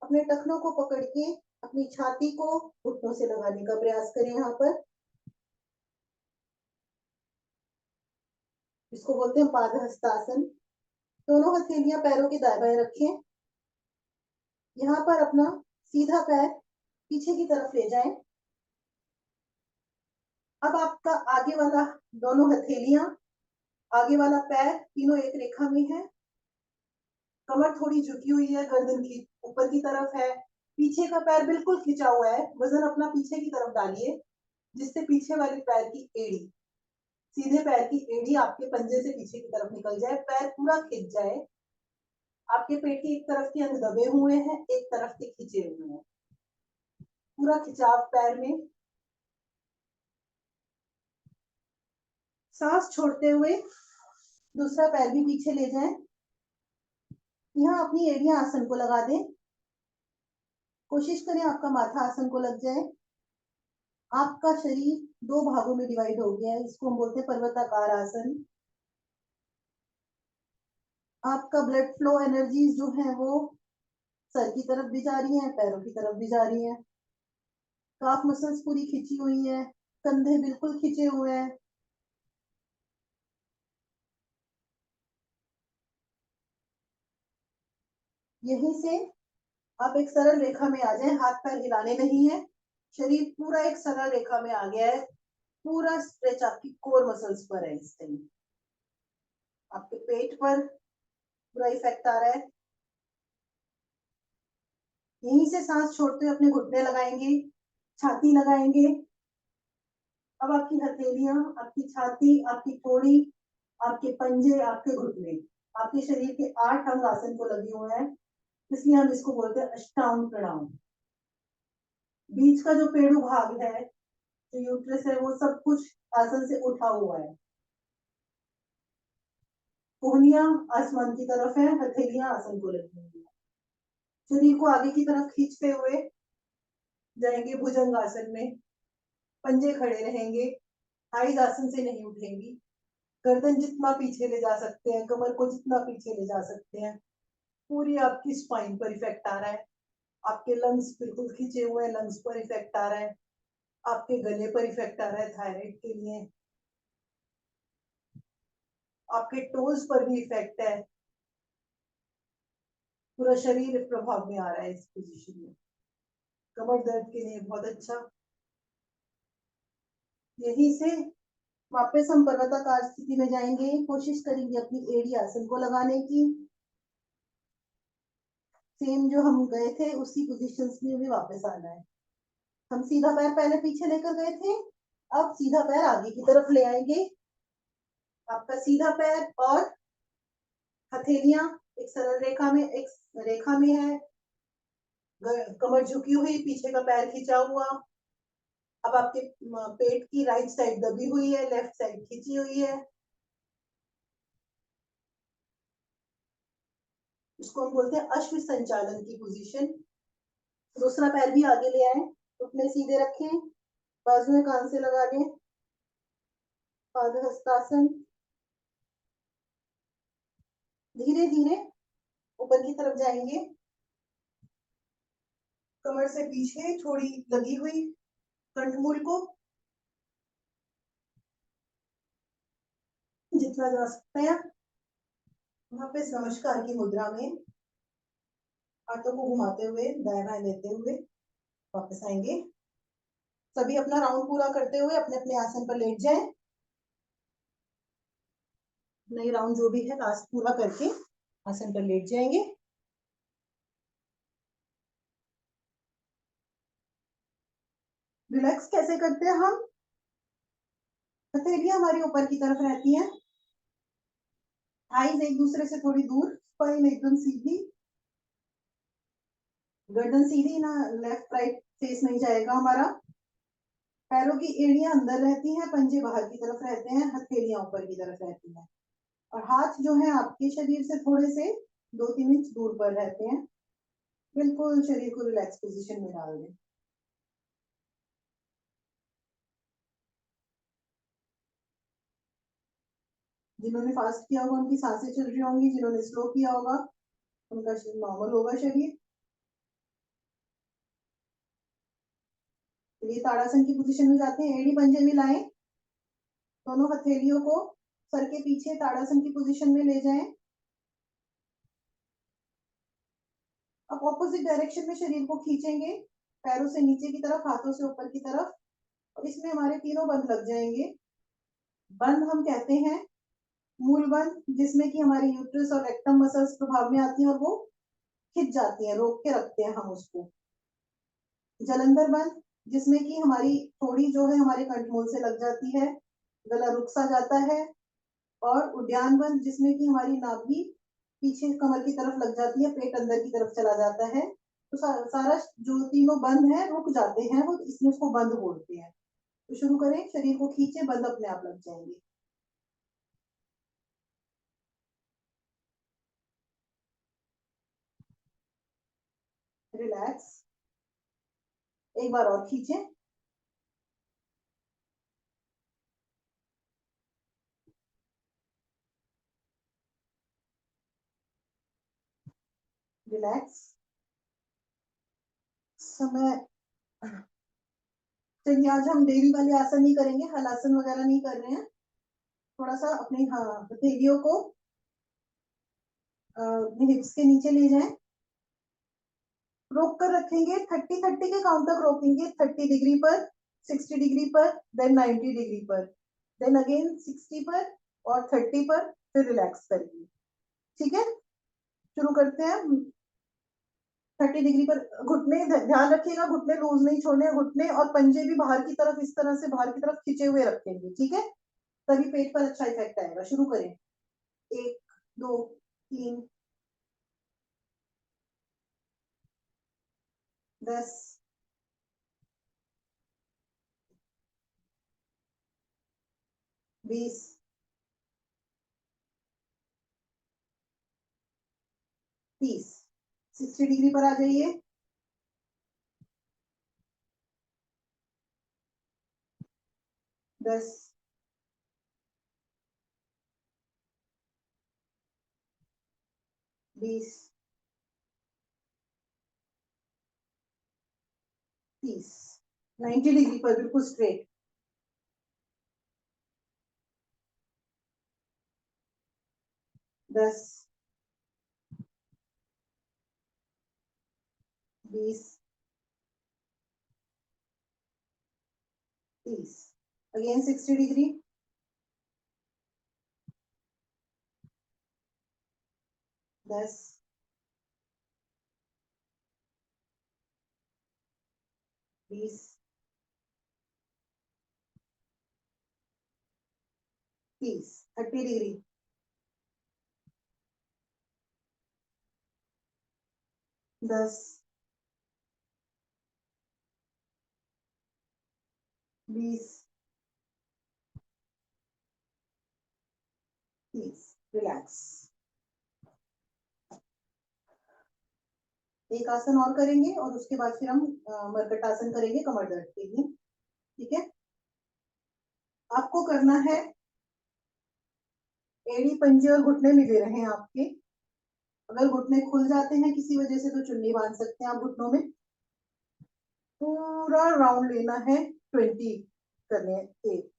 A: अपने टखनों को पकड़ के अपनी छाती को घुटनों से लगाने का प्रयास करें। यहाँ पर इसको बोलते हैं पादहस्तासन। दोनों हथेलियां पैरों के दाएं बाएं रखें। यहाँ पर अपना सीधा पैर पीछे की तरफ ले जाएं। अब आपका आगे वाला दोनों हथेलियां, आगे वाला पैर तीनों एक रेखा में है। कमर थोड़ी झुकी हुई है, गर्दन की ऊपर की तरफ है। पीछे का पैर बिल्कुल खिंचा हुआ है। वजन अपना पीछे की तरफ डालिए, जिससे पीछे वाले पैर की एड़ी, सीधे पैर की एड़ी आपके पंजे से पीछे की तरफ निकल जाए, पैर पूरा खिंच जाए। आपके पेट की एक तरफ के अंग दबे हुए हैं, एक तरफ के खिंचे हुए हैं। पूरा खिंचाव पैर में। सांस छोड़ते हुए दूसरा पैर भी पीछे ले जाएं। यहाँ अपनी एड़ियां आसन को लगा दें। कोशिश करें आपका माथा आसन को लग जाए। आपका शरीर दो भागों में डिवाइड हो गया है, इसको हम बोलते हैं पर्वताकार आसन। आपका ब्लड फ्लो एनर्जीज जो है वो सर की तरफ भी जा रही है, पैरों की तरफ भी जा रही है। काफ मसल्स पूरी खिंची हुई है, कंधे बिल्कुल खिंचे हुए हैं। यहीं से आप एक सरल रेखा में आ जाएं, हाथ पैर हिलाने नहीं है, शरीर पूरा एक सरल रेखा में आ गया है। पूरा स्ट्रेच आपकी कोर मसल्स पर है। इस टाइम आपके पेट पर पूरा इफेक्ट आ रहा है। यहीं से सांस छोड़ते हुए अपने घुटने लगाएंगे, छाती लगाएंगे। अब आपकी हथेलियां, आपकी छाती, आपकी कोड़ी, आपके पंजे, आपके घुटने, आपके शरीर के 8 अंग आसन को लगे हुए हैं, इसलिए हम इसको बोलते हैं अष्टांग प्रणाम। बीच का जो पेड़ू भाग है, जो यूट्रस है, वो सब कुछ आसन से उठा हुआ है। कोहनियां आसमान की तरफ है, हथेलियां आसन को लगी हुई है। शरीर को आगे की तरफ खींचते हुए जाएंगे भुजंग आसन में। पंजे खड़े रहेंगे, थाइज आसन से नहीं उठेंगी। गर्दन जितना पीछे ले जा सकते हैं, कमर को जितना पीछे ले जा सकते हैं। पूरी आपकी स्पाइन पर इफेक्ट आ रहा है। आपके लंग्स बिल्कुल खींचे हुए हैं, लंग्स पर इफेक्ट आ रहा है। आपके गले पर इफेक्ट आ रहा है थायराइड के लिए। आपके टोज पर भी इफेक्ट है। पूरा शरीर प्रभाव में आ रहा है इस पोजीशन में। कमर दर्द के लिए बहुत अच्छा। यहीं से वापस हम पर्वताकार स्थिति में जाएंगे। कोशिश करेंगे अपनी एड़ी आसन को लगाने की। सेम जो हम गए थे उसी पोजीशंस में भी वापस आना है। हम सीधा पैर पहले पीछे लेकर गए थे, अब सीधा पैर आगे की तरफ ले आएंगे। आपका सीधा पैर और हथेलियां एक सरल रेखा में, एक रेखा में है। कमर झुकी हुई, पीछे का पैर खींचा हुआ। अब आपके पेट की राइट साइड दबी हुई है, लेफ्ट साइड खींची हुई है। इसको हम बोलते हैं अश्व संचालन की पोजीशन। दूसरा पैर भी आगे ले आए, घुटने सीधे रखें, बाजू में कान से लगा दें, पादहस्तासन। धीरे धीरे ऊपर की तरफ जाएंगे। कमर से पीछे थोड़ी लगी हुई कंठमूल को जितना जा सकते हैं वापस नमस्कार की मुद्रा में हाथों को घुमाते हुए दाएं बाएं लेते हुए वापस आएंगे। सभी अपना राउंड पूरा करते हुए अपने अपने आसन पर लेट जाएं। नई राउंड जो भी है लास्ट पूरा करके आसन पर लेट जाएंगे। रिलैक्स कैसे करते हैं हम? हथेलियां हमारी ऊपर की तरफ रहती हैं, थाइज एक दूसरे से थोड़ी दूर, स्पाइन एकदम सीधी, गर्दन सीधी ना, लेफ्ट राइट फेस नहीं जाएगा हमारा। पैरों की एड़ियां अंदर रहती हैं, पंजे बाहर की तरफ रहते हैं, हथेलियां ऊपर की तरफ रहती हैं, और हाथ जो है आपके शरीर से थोड़े से 2-3 इंच दूर पर रहते हैं। बिल्कुल शरीर को रिलैक्स पोजीशन में डाल दें। जिन्होंने फास्ट किया होगा उनकी सांसें चल रही होंगी, जिन्होंने स्लो किया होगा उनका नॉर्मल होगा शरीर। ये ताड़ासन की पोजीशन में जाते हैं, एड़ी पंजे मिलाएं, दोनों हथेलियों को सर के पीछे ताड़ासन की पोजीशन में ले जाएं। अब ऑपोजिट डायरेक्शन में शरीर को खींचेंगे, पैरों से नीचे की तरफ, हाथों से ऊपर की तरफ, और इसमें हमारे तीनों बंद लग जाएंगे। बंद हम कहते हैं मूल बंद, जिसमें कि हमारी यूट्रस और रेक्टम मसल्स प्रभाव में आती हैं और वो खिंच जाती हैं, रोक के रखते हैं हम उसको। जलंधर बंद, जिसमें कि हमारी थोड़ी जो है हमारे कंठमूल से लग जाती है, गला रुक सा जाता है। और उद्यान बंद, जिसमें कि हमारी नाभि पीछे कमर की तरफ लग जाती है, पेट अंदर की तरफ चला जाता है। तो सारा जो तीनों बंद है रुक जाते हैं, वो इसमें उसको बंद बोलते हैं। तो शुरू करें, शरीर को खींचे, बंद अपने आप लग जाएंगे। रिलैक्स, एक बार और खींचे, रिलैक्स। समय चलिए, आज हम डेली वाले आसन नहीं करेंगे, हलासन वगैरह नहीं कर रहे हैं। थोड़ा सा अपने हथेलियों को हिप्स के नीचे ले जाएं, रोक कर रखेंगे, 30-30 के काउंट तक रोकेंगे, 30 डिग्री पर, 60 डिग्री पर, देन 90 डिग्री पर, देन अगेन 60 पर और 30 पर, फिर रिलैक्स करेंगे। ठीक है, शुरू करते हैं। 30 डिग्री पर घुटने, ध्यान रखिएगा घुटने लूज नहीं छोड़ने, घुटने और पंजे भी बाहर की तरफ, इस तरह से बाहर की तरफ खिंचे हुए रखेंगे। ठीक है, तभी पेट पर अच्छा इफेक्ट आएगा। शुरू करें, 1 2 3 10 20 30। 60 डिग्री पर आ जाइए, 10 20 30। 90 डिग्री पर बिल्कुल straight, 10 20 30। Again 60 degree, 10 20 30। 30 degree, 10 20 30। Relax. एक आसन और करेंगे और उसके बाद फिर हम मरकट आसन करेंगे कमर दर्द के लिए। ठीक है, आपको करना है, एड़ी पंजे और घुटने मिले रहे हैं आपके। अगर घुटने खुल जाते हैं किसी वजह से तो चुन्नी बांध सकते हैं आप घुटनों में। पूरा राउंड लेना है, 20 करने हैं,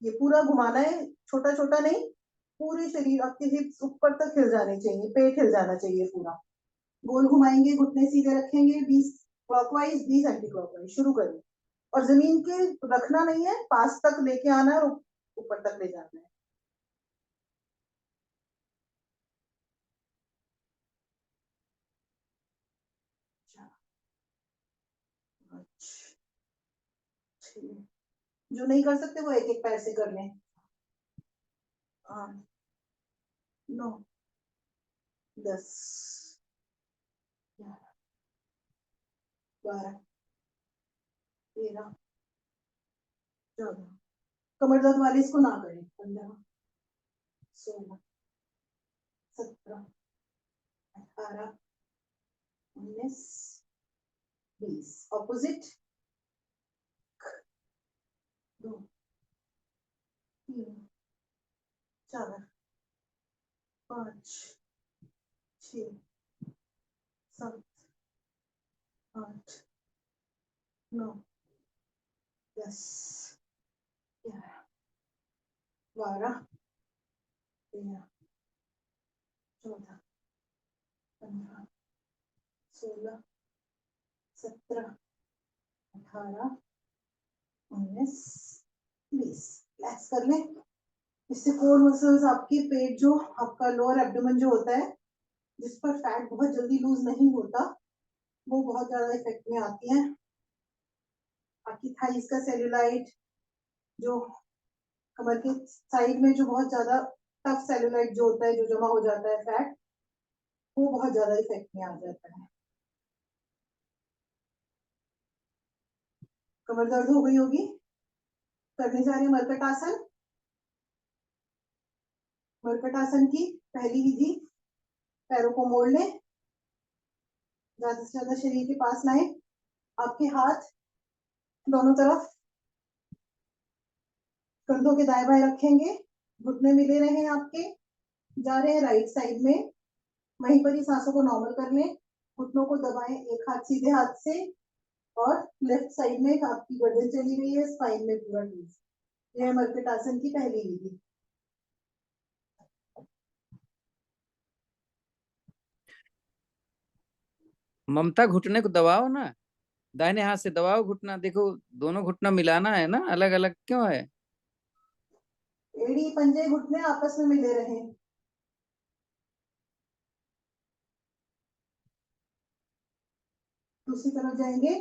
A: ये पूरा घुमाना है, छोटा छोटा नहीं, पूरे शरीर आपके हिप्स ऊपर तक हिल जाने चाहिए, पेट हिल जाना चाहिए पूरा। गोल घुमाएंगे, घुटने सीधे रखेंगे, 20 क्लॉकवाइज 20 एंटी क्लॉकवाइज। शुरू करें, और जमीन के रखना नहीं है, पास तक लेके आना है और ऊपर तक ले जाना है। जो नहीं कर सकते वो एक एक पैर से कर लें। 8 9 10 11 12 13 14, कमर दर्द वाले इसको ना करें। 15, 16, 17, 18, 19, 20, ऑपोजिट। 2, 3, 4, 5, 6, 7, 8, 9, 10, 11, 12, 13, 14, 15, 16, 17, 18, 19, 20। रिलैक्स कर लें। इससे कोर मसल्स, आपकी पेट, जो आपका लोअर एब्डोमेन जो होता है, जिस पर फैट बहुत जल्दी लूज नहीं होता, वो बहुत ज्यादा इफेक्ट में आती है। आपकी थाइस का सेल्यूलाइट, जो कमर के साइड में जो बहुत ज्यादा टफ सेल्यूलाइट जो होता है, जो जमा हो जाता है फैट, वो बहुत ज्यादा इफेक्ट में आ जाता है। कमर दर्द हो गई होगी। करने जा रहे हैं मरकट आसन। मरकट आसन की पहली विधि, पैरों को मोड़ लें, ज्यादा से ज्यादा शरीर के पास लाएं। आपके हाथ दोनों तरफ कंधों के दाएं बाएं रखेंगे, घुटने मिले रहे आपके। जा रहे हैं राइट साइड में, वहीं पर ही सांसों को नॉर्मल कर लें। घुटनों को दबाएं एक हाथ सीधे हाथ से, और लेफ्ट साइड में आपकी गर्दन चली गई है, स्पाइन में पूरा लूज। यह मरकट आसन की पहली विधि।
B: ममता घुटने को दबाओ ना, दाहिने हाथ से दबाओ घुटना। देखो दोनों घुटना मिलाना है ना, अलग अलग क्यों है?
A: एड़ी पंजे घुटने आपस में मिले रहे। दूसरी तरफ जाएंगे।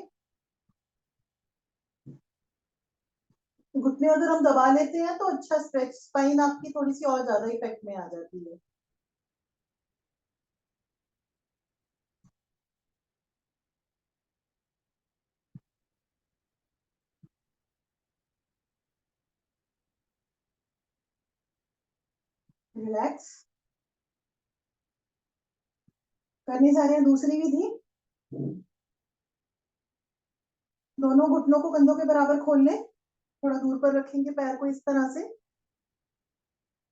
A: घुटने अगर हम दबा लेते हैं तो अच्छा स्ट्रेच, स्पाइन आपकी थोड़ी सी और ज्यादा इफेक्ट में आ जाती है। रिलैक्स। करने जा रहे हैं दूसरी विधि। दोनों घुटनों को कंधों के बराबर खोल लें, थोड़ा दूर पर रखेंगे पैर को इस तरह से।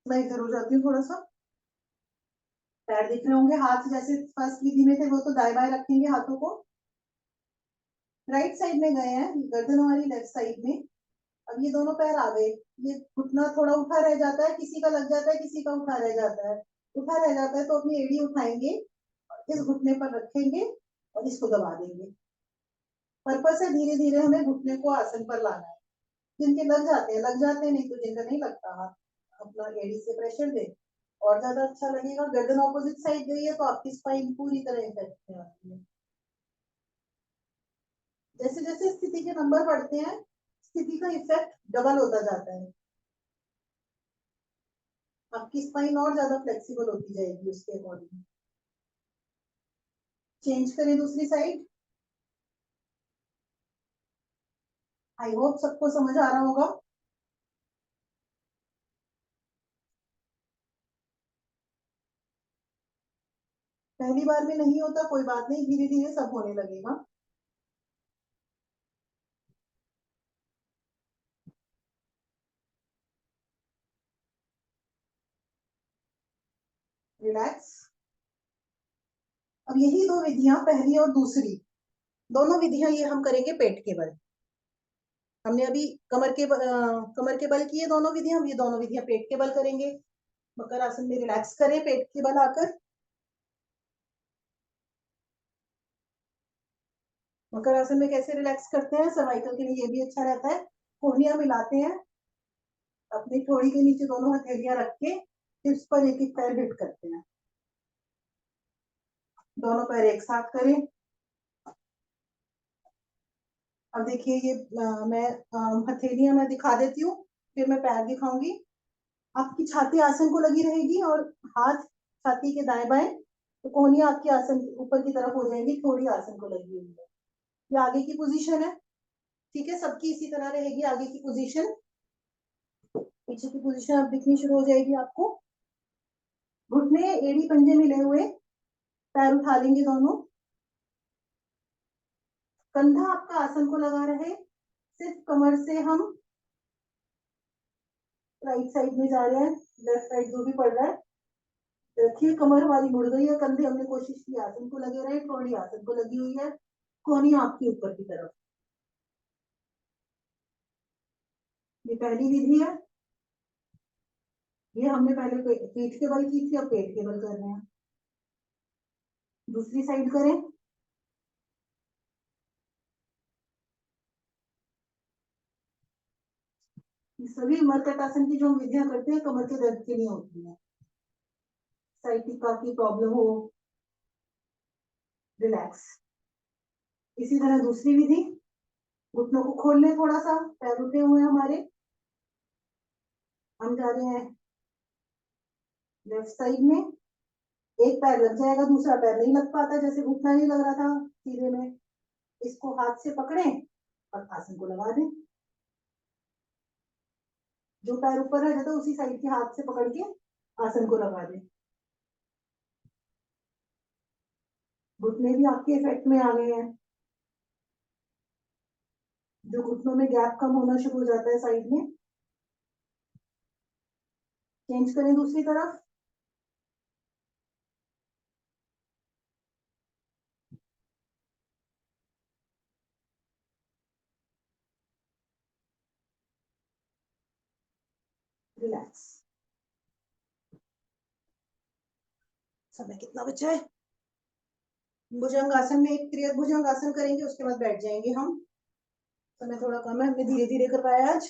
A: मैं इधर हो जाती हूँ थोड़ा सा। पैर दिख रहे होंगे। हाथ जैसे फर्स्ट विधि में थे वो तो दाएं बाएं रखेंगे हाथों को। राइट साइड में गए हैं, गर्दन हमारी लेफ्ट साइड में। अब ये दोनों पैर आ गए। ये घुटना थोड़ा उठा रह जाता है, किसी का लग जाता है, किसी का उठा रह जाता है। उठा रह जाता है तो अपनी एड़ी उठाएंगे, इस घुटने पर रखेंगे और इसको दबा देंगे। पर्पस है धीरे धीरे हमें घुटने को आसन पर लाना है। जिनके लग जाते हैं लग जाते हैं, नहीं तो जिनका नहीं लगता, हाथ अपना एड़ी से प्रेशर दे, और ज्यादा अच्छा लगेगा। गर्दन ऑपोजिट साइड गई है तो आपकी स्पाइन पूरी तरह इफेक्ट में आती है। जैसे जैसे स्थिति के नंबर बढ़ते हैं, स्थिति का इफेक्ट डबल होता जाता है। आपकी स्पाइन और ज्यादा फ्लेक्सिबल होती जाएगी उसके अकॉर्डिंग। चेंज करें दूसरी साइड। आई होप सबको समझ आ रहा होगा। पहली बार में नहीं होता कोई बात नहीं, धीरे धीरे सब होने लगेगा। रिलैक्स। अब यही दो विधियां, पहली और दूसरी, दोनों विधियां ये हम करेंगे पेट के बल। हमने अभी कमर के बल किए दोनों विधियां, हम ये दोनों विधियां पेट के बल करेंगे। मकर आसन में रिलैक्स करें पेट के बल आकर। मकर आसन में कैसे रिलैक्स करते हैं, सर्वाइकल के लिए ये भी अच्छा रहता है। कोहनियां मिलाते हैं, अपनी थोड़ी के नीचे दोनों हथेलियां रख के हिप्स पर एक एक पैर हिट करते हैं। दोनों पैर एक साथ करें। अब देखिए ये मैं हथेलियां मैं दिखा देती हूँ, फिर मैं पैर दिखाऊंगी। आपकी छाती आसन को लगी रहेगी और हाथ छाती के दाएं बाएं, तो कोहनियां आपकी आसन ऊपर की तरफ हो जाएंगी, थोड़ी आसन को लगी हुई है। ये आगे की पोजीशन है। ठीक है, सबकी इसी तरह रहेगी आगे की पोजीशन, पीछे की पोजीशन अब दिखनी शुरू हो जाएगी आपको। घुटने एड़ी पंजे मिले हुए, पैर उठा लेंगे दोनों, कंधा आपका आसन को लगा रहे, सिर्फ कमर से हम राइट साइड में जा रहे हैं, लेफ्ट साइड जो भी पड़ रहा है देखिए, कमर हमारी मुड़ गई है, कंधे हमने कोशिश की आसन को लगे रहे, थोड़ी आसन को लगी हुई है, कोहनी आपकी ऊपर की तरफ। ये पहली विधि है, ये हमने पहले पीठ के बल की थी, अब पेट के बल कर रहे हैं। दूसरी साइड करें, सभी मरकटासन की जो हम विधियां करते हैं कमर के दर्द के लिए होती है, साइटिका की प्रॉब्लम हो, रिलैक्स। इसी तरह दूसरी विधि, घुटनों को खोल लें थोड़ा सा, पैर उठे हुए हैं हमारे, हम जा रहे हैं लेफ्ट साइड में, एक पैर लग जाएगा, दूसरा पैर नहीं लग पाता, जैसे घुटना नहीं लग रहा था सीधे में, इसको हाथ से पकड़ें और आसन को लगा दें। जो पैर ऊपर रह जाता है उसी साइड के हाथ से पकड़ के आसन को लगा दें। घुटने भी आपके इफेक्ट में आ गए हैं, जो घुटनों में गैप कम होना शुरू हो जाता है साइड में। चेंज करें दूसरी तरफ, रिलैक्स। समय कितना बचा है? भुजंग आसन में एक त्रियक भुजंग आसन करेंगे, उसके बाद बैठ जाएंगे हम। समय थोड़ा कम है, हमने धीरे धीरे करवाया आज।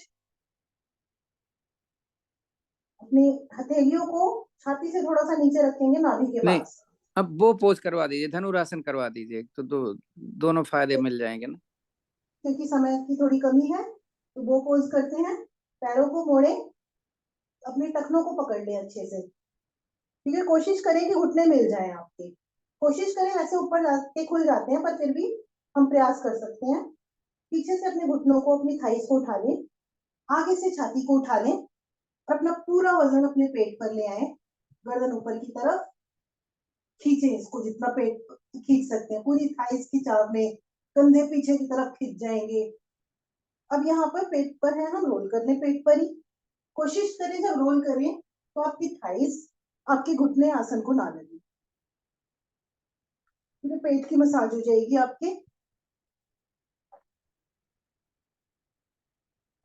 A: अपनी हथेलियों को छाती से थोड़ा सा नीचे रखेंगे नाभि के
B: नहीं,
A: पास।
B: अब वो पोज करवा दीजिए, धनुरासन करवा दीजिए, तो दोनों फायदे मिल जाएंगे ना।
A: क्योंकि समय की थोड़ी कमी है तो वो पोज करते हैं, पैरों को मोड़े, अपने टखनों को पकड़ ले अच्छे से, ठीक है। कोशिश करें कि घुटने मिल जाए आपके, कोशिश करें, वैसे ऊपर जाके खुल जाते हैं पर फिर भी हम प्रयास कर सकते हैं। पीछे से अपने घुटनों को, अपनी थाइस को उठा लें, आगे से छाती को उठा लें और अपना पूरा वजन अपने पेट पर ले आए, गर्दन ऊपर की तरफ खींचे, इसको जितना पेट खींच सकते हैं, पूरी थाइस की चाप में, कंधे पीछे की तरफ खींच जाएंगे। अब यहाँ पर पेट पर है, हम रोल कर लें पेट पर ही। कोशिश करें जब रोल करें तो आपकी थाइस, आपके घुटने आसन को ना लगे, पूरे पेट की मसाज हो जाएगी आपके।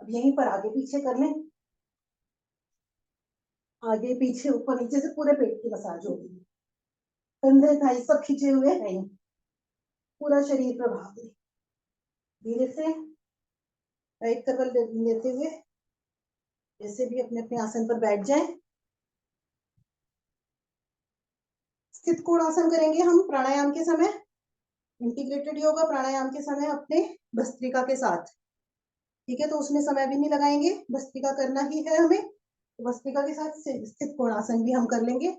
A: अब यहीं पर आगे पीछे कर लें, आगे पीछे ऊपर नीचे से पूरे पेट की मसाज होगी, कंधे थाई सब खींचे हुए हैं, पूरा शरीर प्रभाव में। धीरे से राइट कवल लेते हुए जैसे भी अपने अपने आसन पर बैठ जाएं। स्थित कोणासन करेंगे हम प्राणायाम के समय, इंटीग्रेटेड योगा प्राणायाम के समय अपने भस्त्रिका के साथ, ठीक है। तो उसमें समय भी नहीं लगाएंगे, भस्त्रिका करना ही है हमें, तो भस्त्रिका के साथ स्थित कोणासन भी हम कर लेंगे,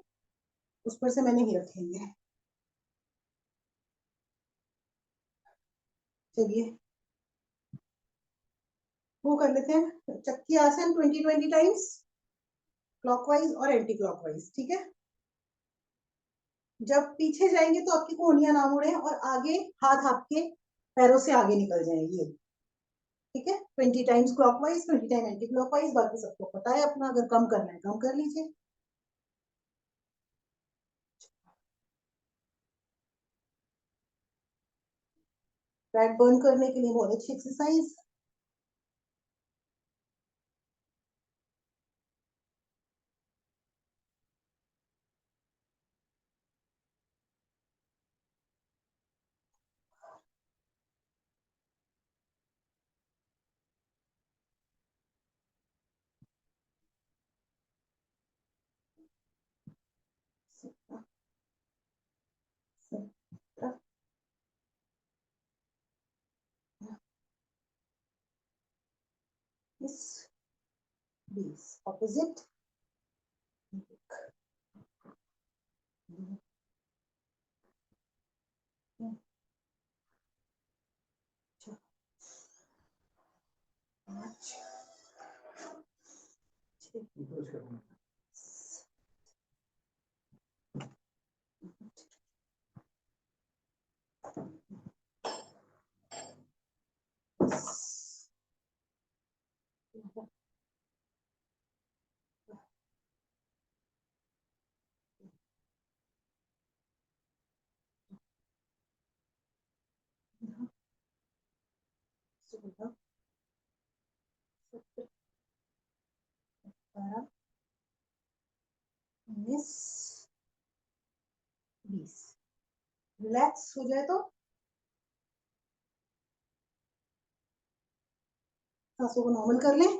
A: उस पर समय नहीं रखेंगे। चलिए वो कर लेते हैं, चक्की आसन 20 टाइम्स, क्लॉकवाइज और एंटी क्लॉकवाइज, ठीक है। जब पीछे जाएंगे तो आपकी कोहनियां ना मुड़े और आगे हाथ आपके पैरों से आगे निकल जाएंगे, ठीक है। 20 times clockwise, 20 time anti clockwise, बाकी सबको पता है अपना, अगर कम करना है कम कर लीजिए। फैट बर्न करने के लिए बहुत अच्छी एक्सरसाइज। ऑपोजिट, पाँच, छः, सोलह, सत्रह, 18, 19, 20। रिलैक्स हो जाए तो सांसों को नॉर्मल कर लें।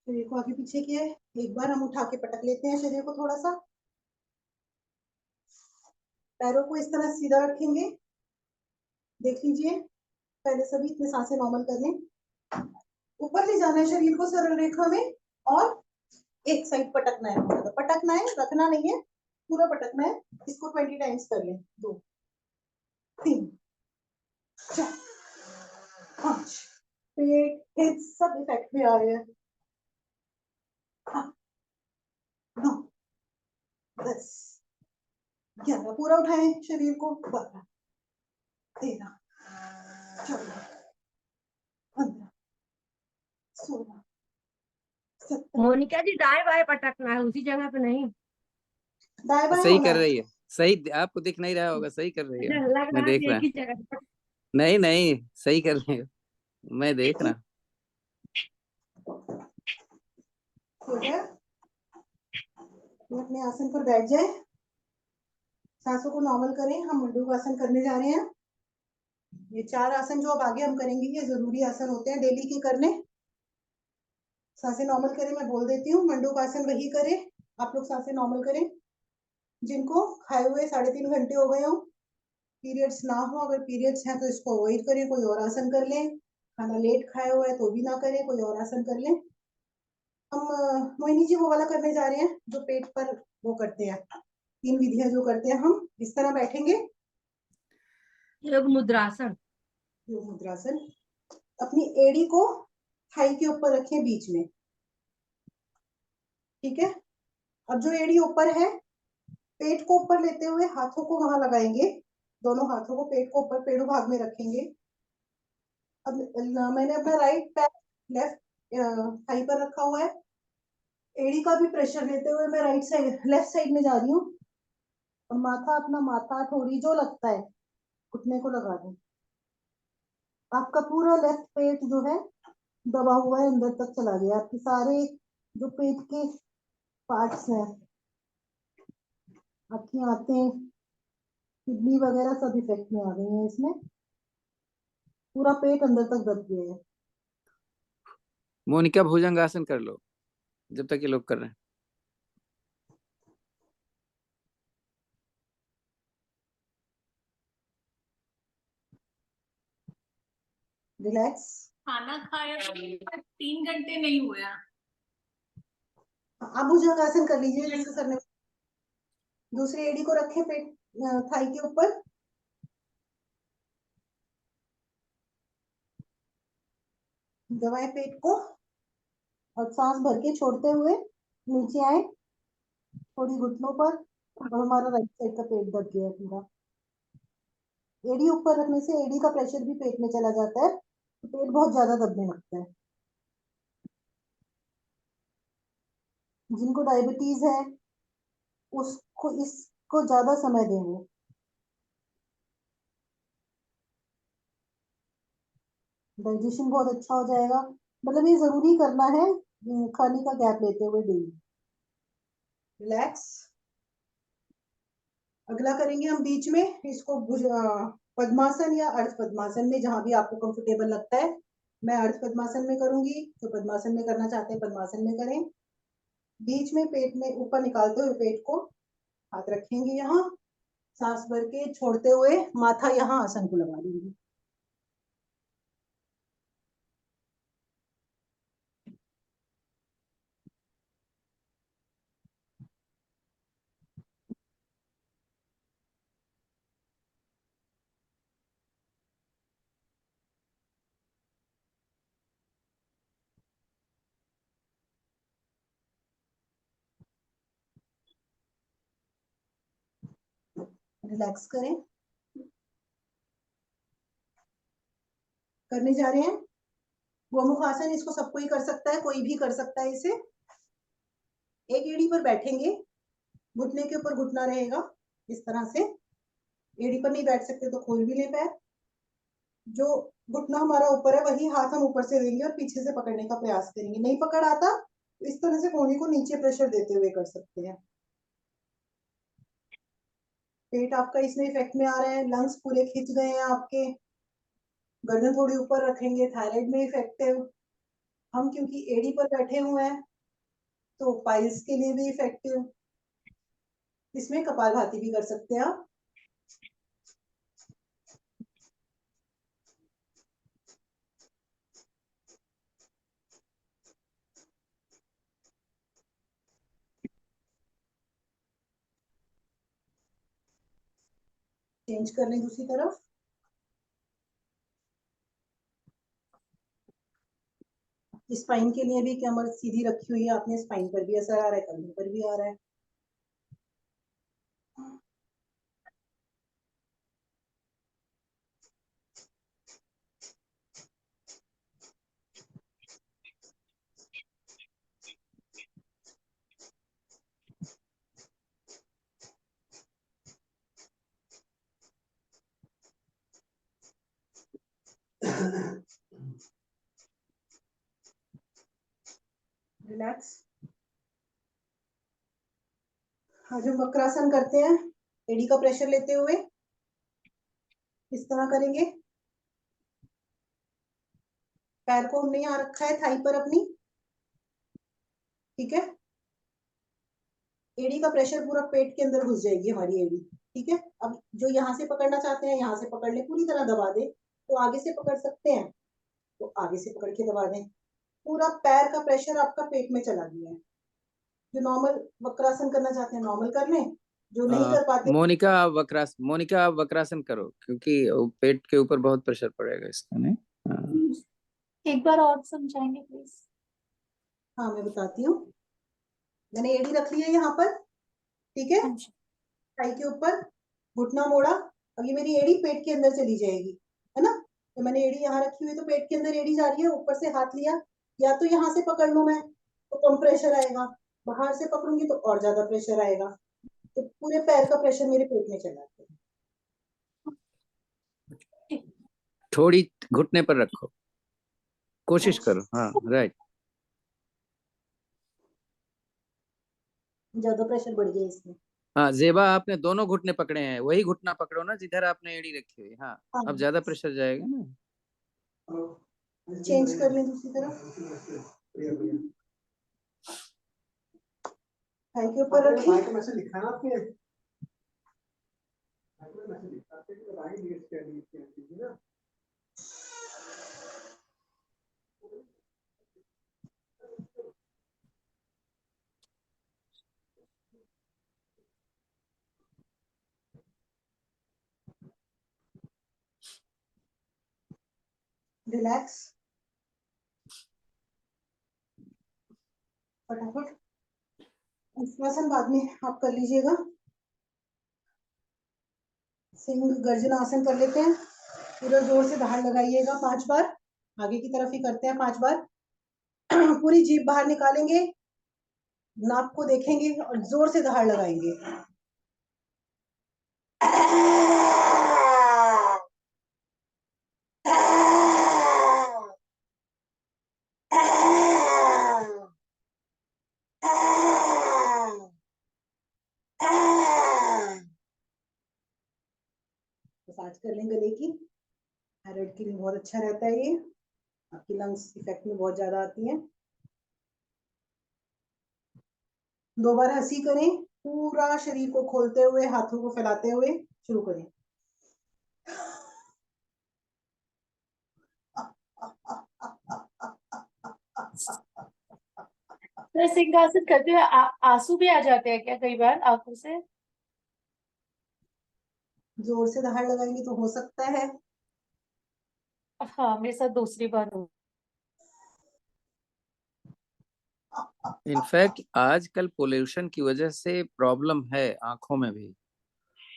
A: शरीर को आगे पीछे किया है, एक बार हम उठा के पटक लेते हैं शरीर को थोड़ा सा। पैरों को इस तरह सीधा रखेंगे, देख लीजिए। पहले सभी इतने सांसें नॉर्मल कर लें। ऊपर ले जाना है शरीर को सरल रेखा में, और एक साइड पटकना है, मतलब पटकना है, रखना नहीं है, पूरा पटकना है। इसको 20 टाइम्स कर लें। 2, 3, 4, 5, पेट सब इफेक्ट में आ रहे हैं। 9, 10, 11, पूरा उठाएं शरीर को। 12, 13, 14, 15, 16, 17।
F: मोनिका जी दाएं बाएं पटकना है, उसी जगह पे नहीं।
A: दाएं बाएं
B: सही
A: होना
B: कर
A: है।
B: रही है, सही। आपको दिख नहीं रहा होगा, सही कर रही है,
F: अच्छा, लग
B: मैं
F: रहा है
B: देख
F: कि
B: रहा।
F: एक ही जगह पे।
B: नहीं नहीं, सही कर रही है, मैं देख रहा।
A: हो गया। अपने आसन पर बैठ जाए, सांसों को नॉर्मल करें। हम मंडूकासन करने जा रहे हैं। ये 4 आसन जो अब आगे हम करेंगे, ये जरूरी आसन होते हैं डेली के करने। सांसें नॉर्मल करें, मैं बोल देती हूँ। मंडूकासन वही करें, आप लोग सांसें नॉर्मल करें। जिनको खाए हुए 3.5 घंटे हो गए हो, पीरियड्स ना हो, अगर पीरियड्स हैं तो इसको अवॉइड करें, कोई और आसन कर लें। खाना लेट खाया हुआ है तो भी ना करें, कोई और आसन कर लें। हम मोहिनी जी वो वाला करने जा रहे हैं जो पेट पर वो करते हैं। 3 विधियां जो करते हैं। हम इस तरह बैठेंगे,
F: योग मुद्रासन।
A: योग मुद्रासन। अपनी एड़ी को थाई के ऊपर रखें बीच में, ठीक है। अब जो एड़ी ऊपर है, पेट को ऊपर लेते हुए हाथों को वहां लगाएंगे। दोनों हाथों को पेट को ऊपर पेड़ू भाग में रखेंगे। अब मैंने अपना राइट पैर लेफ्ट थाई पर रखा हुआ है। एड़ी का भी प्रेशर लेते हुए मैं राइट साइड लेफ्ट साइड में जा रही हूँ। और माथा, अपना माथा ठोड़ी जो लगता है घुटने को लगा दूं। आपका पूरा लेफ्ट पेट जो है दबा हुआ है, अंदर तक चला गया। आपके सारे जो पेट के पार्ट्स हैं, आपकी आंतें, किडनी वगैरह सब इफेक्ट में आ गई हैं इसमें। पूरा पेट अंदर तक दब गया है।
B: मोनिका भुजंगासन कर लो, जब तक ये लोग कर रहे हैं।
A: रिलैक्स।
E: खाना खाए 3 घंटे नहीं हुए हैं।
A: आप भुजंगासन कर लीजिए जैसे सर ने। दूसरी एड़ी को रखें पेट थाई के ऊपर। दबाएं पेट को और सांस भर के छोड़ते हुए नीचे आए, थोड़ी घुटनों पर। और हमारा राइट साइड का पेट दब गया है पूरा। एड़ी ऊपर रखने से एड़ी का प्रेशर भी पेट में चला जाता है, तो पेट बहुत ज्यादा दबने लगता है। जिनको डायबिटीज है उसको इसको ज्यादा समय देंगे। डाइजेशन बहुत अच्छा हो जाएगा। मतलब ये जरूरी करना है खाने का गैप लेते हुए डेली। रिलैक्स। अगला करेंगे हम बीच में इसको पद्मासन या अर्ध पद्मासन में, जहां भी आपको कंफर्टेबल लगता है। मैं अर्ध पद्मासन में करूंगी, तो पद्मासन में करना चाहते हैं पद्मासन में करें। बीच में पेट में ऊपर निकालते हुए पेट को हाथ रखेंगे यहाँ, सांस भर के छोड़ते हुए माथा यहाँ आसन को लगा देंगे। रिलैक्स करें। करने जा रहे हैं गोमुख आसन। इसको सबको ही कर सकता है, कोई भी कर सकता है इसे। एक एड़ी पर बैठेंगे, घुटने के ऊपर घुटना रहेगा इस तरह से। एड़ी पर नहीं बैठ सकते तो खोल भी ले पैर। जो घुटना हमारा ऊपर है वही हाथ हम ऊपर से देंगे और पीछे से पकड़ने का प्रयास करेंगे। नहीं पकड़ आता तो इस तरह से कोहनी को नीचे प्रेशर देते हुए कर सकते हैं। पेट आपका इसमें इफेक्ट में आ रहा है, लंग्स पूरे खिंच गए हैं आपके। गर्दन थोड़ी ऊपर रखेंगे, थायराइड में इफेक्टिव। हम क्योंकि एड़ी पर बैठे हुए हैं तो पाइल्स के लिए भी इफेक्टिव। इसमें कपालभाति भी कर सकते हैं आप। चेंज कर लें दूसरी तरफ। स्पाइन के लिए भी कमर सीधी रखी हुई है आपने, स्पाइन पर भी असर आ रहा है, कंधे पर भी आ रहा है। रिलैक्स। आज हम वक्रासन करते हैं। एड़ी का प्रेशर लेते हुए इस तरह करेंगे। पैर को हमने यहाँ रखा है थाई पर अपनी, ठीक है। एड़ी का प्रेशर पूरा पेट के अंदर घुस जाएगी हमारी एड़ी, ठीक है। अब जो यहाँ से पकड़ना चाहते हैं यहाँ से पकड़ ले, पूरी तरह दबा दे। तो आगे से पकड़ सकते हैं तो आगे से पकड़ के दबा दें। पूरा पैर का प्रेशर आपका पेट में चला गया है। जो नॉर्मल वक्रासन करना चाहते हैं नॉर्मल कर लें, जो नहीं कर पाते।
B: मोनिका आप वक्रासन करो क्योंकि वो पेट के ऊपर बहुत प्रेशर पड़ेगा इसका, नहीं? हाँ।
E: एक बार और समझाएंगे प्लीज।
A: हाँ मैं बताती हूँ। मैंने एड़ी रख ली है यहाँ पर, ठीक है, थाई के ऊपर, घुटना मोड़ा। अब ये मेरी एड़ी पेट के अंदर चली जाएगी, है ना। तो मैंने एड़ी यहाँ रखी हुई तो पेट के अंदर एड़ी जा रही है। ऊपर से हाथ लिया, या तो यहाँ से पकड़ लूं मैं तो कम प्रेशर आएगा, बाहर से पकड़ूंगी तो और ज्यादा प्रेशर आएगा। तो पूरे पैर का प्रेशर मेरे पेट में चला गया।
B: थोड़ी घुटने पर रखो, कोशिश करो। हाँ राइट।
A: ज्यादा प्रेशर बढ़ गया इसमें।
B: हाँ जेबा, आपने दोनों घुटने पकड़े हैं, वही घुटना पकड़ो ना जिधर आपने एड़ी रखी हुई। हाँ
A: हाँ।
B: अब ज्यादा प्रेशर जाएगा ना।
A: चेंज कर लें दूसरी तरफ। थाई के ऊपर रखी। रिलैक्स। फटाफट वज्रासन बाद में आप कर लीजिएगा। सिंह गर्जन आसन कर लेते हैं। पूरा जोर से दहाड़ लगाइएगा 5 बार। आगे की तरफ ही करते हैं 5 बार। पूरी जीभ बाहर निकालेंगे, नाक को देखेंगे और जोर से दहाड़ लगाएंगे। मसाज कर लें गले की, थायराइड के लिए बहुत अच्छा रहता है ये। आपकी लंग्स इफेक्ट में बहुत ज्यादा आती हैं। 2 बार हंसी करें, पूरा शरीर को खोलते हुए, हाथों को फैलाते हुए शुरू करें।
E: तो सिंहासन करते हुए आंसू भी आ जाते हैं क्या कई बार आंखों से?
A: जोर से दहाड़ लगाएंगे तो हो सकता है।
E: हाँ मेरे साथ दूसरी बार हो।
B: इनफैक्ट आजकल पोल्यूशन की वजह से प्रॉब्लम है आंखों में भी।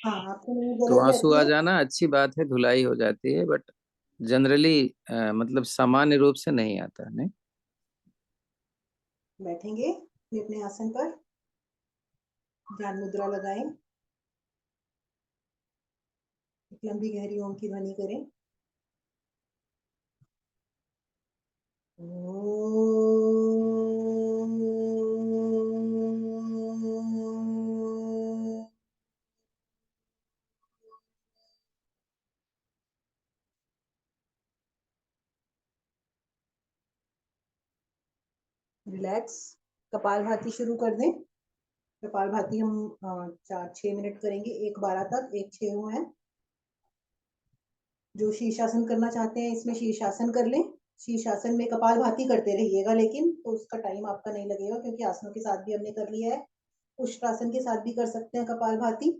A: हाँ, आपको नींद
B: तो
A: गलत
B: आंसू
A: रहती
B: आ
A: है।
B: जाना अच्छी बात है, धुलाई हो जाती है, बट जनरली मतलब सामान्य रूप से नहीं आता, नहीं।
A: बैठेंगे फिर अपने आसन पर, ध्यान मुद्रा लगाएं, एक लंबी गहरी ओम की ध्वनि करें। रिलैक्स, कपालभाति शुरू कर दें। कपालभाति हम 4-6 मिनट करेंगे, 1-12 तक, 1-6 है। जो शीर्षासन करना चाहते हैं इसमें शीर्षासन कर लें। शीर्षासन में कपालभाति करते रहिएगा, लेकिन तो उसका टाइम आपका नहीं लगेगा, क्योंकि आसनों के साथ भी हमने कर लिया है। उष्ट्रासन के साथ भी कर सकते हैं कपालभाति।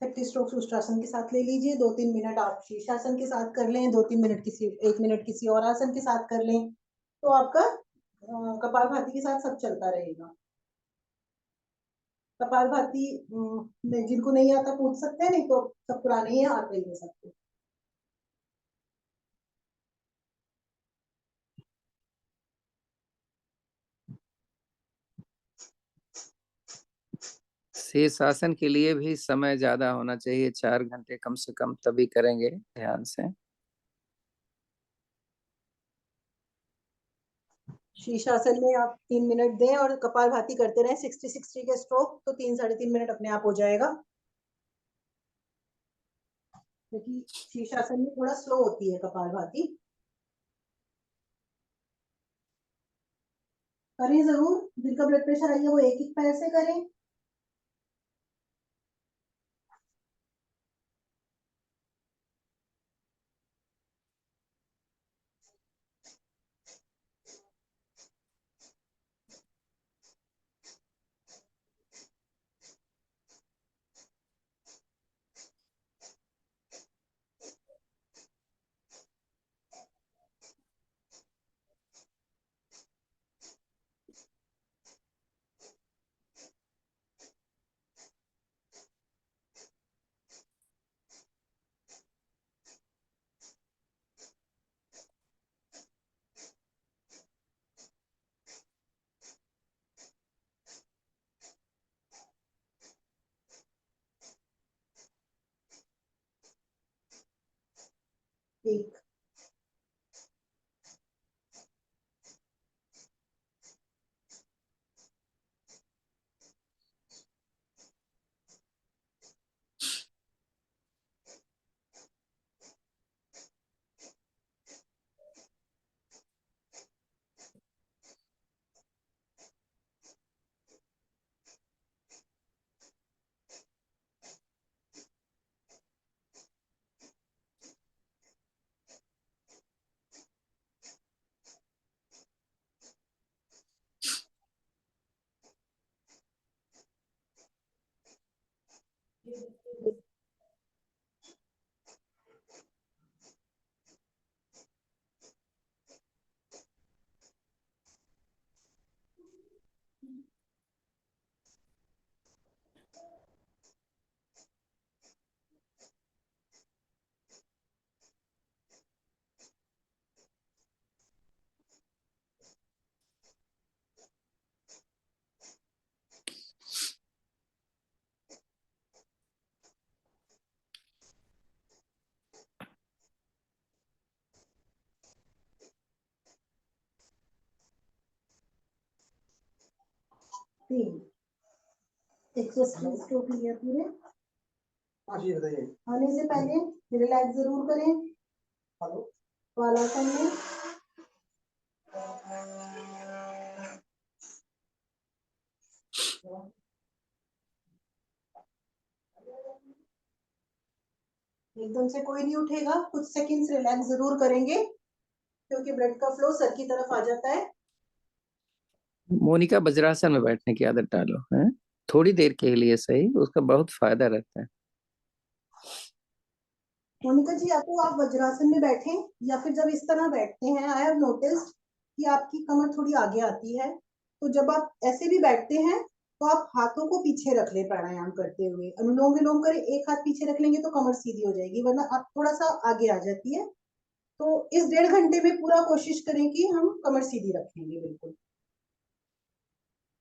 A: 30 स्ट्रोक्स उष्ट्रासन के साथ ले लीजिए, 2-3 मिनट आप शीर्षासन के साथ कर लें, 2-3 मिनट 1 मिनट किसी और आसन के साथ कर लें, तो आपका कपालभाति के साथ सब चलता रहेगा। कपालभाति जिनको नहीं आता पूछ सकते हैं, नहीं तो सब पुराने ही आते ही है सबको।
B: शीर्षासन के लिए भी समय ज्यादा होना चाहिए, 4 घंटे कम से कम, तभी करेंगे ध्यान से।
A: शीर्षासन में आप 3 मिनट दें और कपालभाति करते रहें 60-60 के स्ट्रोक, तो 3-3.5 मिनट अपने आप हो जाएगा, क्योंकि शीर्षासन में थोड़ा स्लो होती है कपालभाति। करें जरूर, जिनका ब्लड प्रेशर आई है वो एक पैर से करें। एक, तीन, 180 स्ट्रोक लिए पूरे। आने से पहले रिलैक्स जरूर करें। बालासन में एकदम से कोई नहीं उठेगा, कुछ सेकंड्स रिलैक्स जरूर करेंगे, क्योंकि ब्लड का फ्लो सर की तरफ आ जाता है।
B: मोनिका, वज्रासन में बैठने की आदत डालो, है थोड़ी देर के लिए सही, उसका बहुत फायदा रहता है।
A: मोनिका जी, या तो आप वज्रासन में बैठें, या फिर जब इस तरह बैठते हैं, आई हैव नोटिस कि आपकी कमर थोड़ी आगे आती है, तो जब आप ऐसे भी बैठते हैं तो आप हाथों को पीछे रख ले प्राणायाम करते हुए, अनुलोम विलोम करें, एक हाथ पीछे रख लेंगे तो कमर सीधी हो जाएगी, वरना आप थोड़ा सा आगे आ जाती है। तो इस 1.5 घंटे में पूरा कोशिश करें कि हम कमर सीधी रखेंगे बिल्कुल।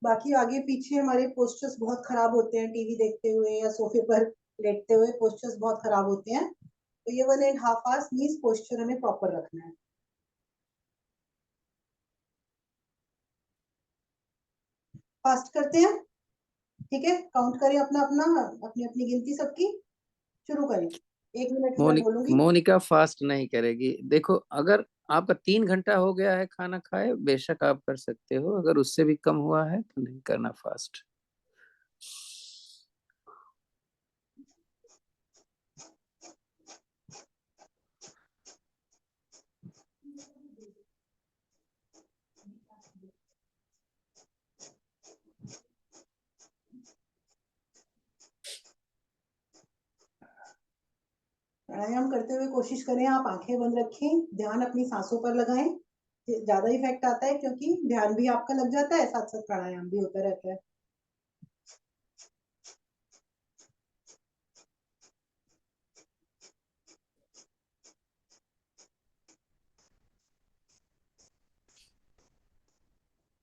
A: बाकी आगे पीछे हमारे पोस्चर्स बहुत खराब होते हैं, टीवी देखते हुए या सोफे पर लेटते हुए पोस्चर्स बहुत खराब होते हैं, तो ये 1.5 आवर्स नीज पोस्चर हमें प्रॉपर रखना है। फास्ट करते हैं, ठीक है, काउंट करें अपना अपना, अपनी अपनी गिनती सबकी, शुरू करें। 1 मिनट मैं बोलूंगी।
B: मोनिका फास्ट नहीं करेगी। देखो, अगर आपका 3 घंटा हो गया है खाना खाए, बेशक आप कर सकते हो। अगर उससे भी कम हुआ है तो नहीं करना फास्ट।
A: प्राणायाम करते हुए कोशिश करें आप आंखें बंद रखें, ध्यान अपनी सांसों पर लगाएं, ज्यादा इफेक्ट आता है क्योंकि ध्यान भी आपका लग जाता है, साथ साथ प्राणायाम भी होता रहता है।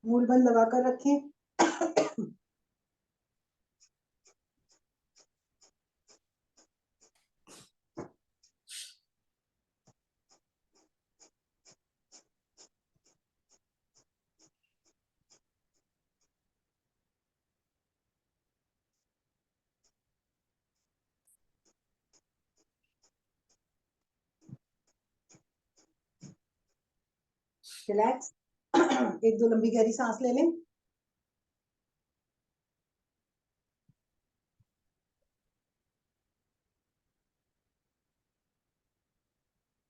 A: मूल बंद लगाकर रखें। रिलैक्स। 1-2 लंबी गहरी सांस ले लें।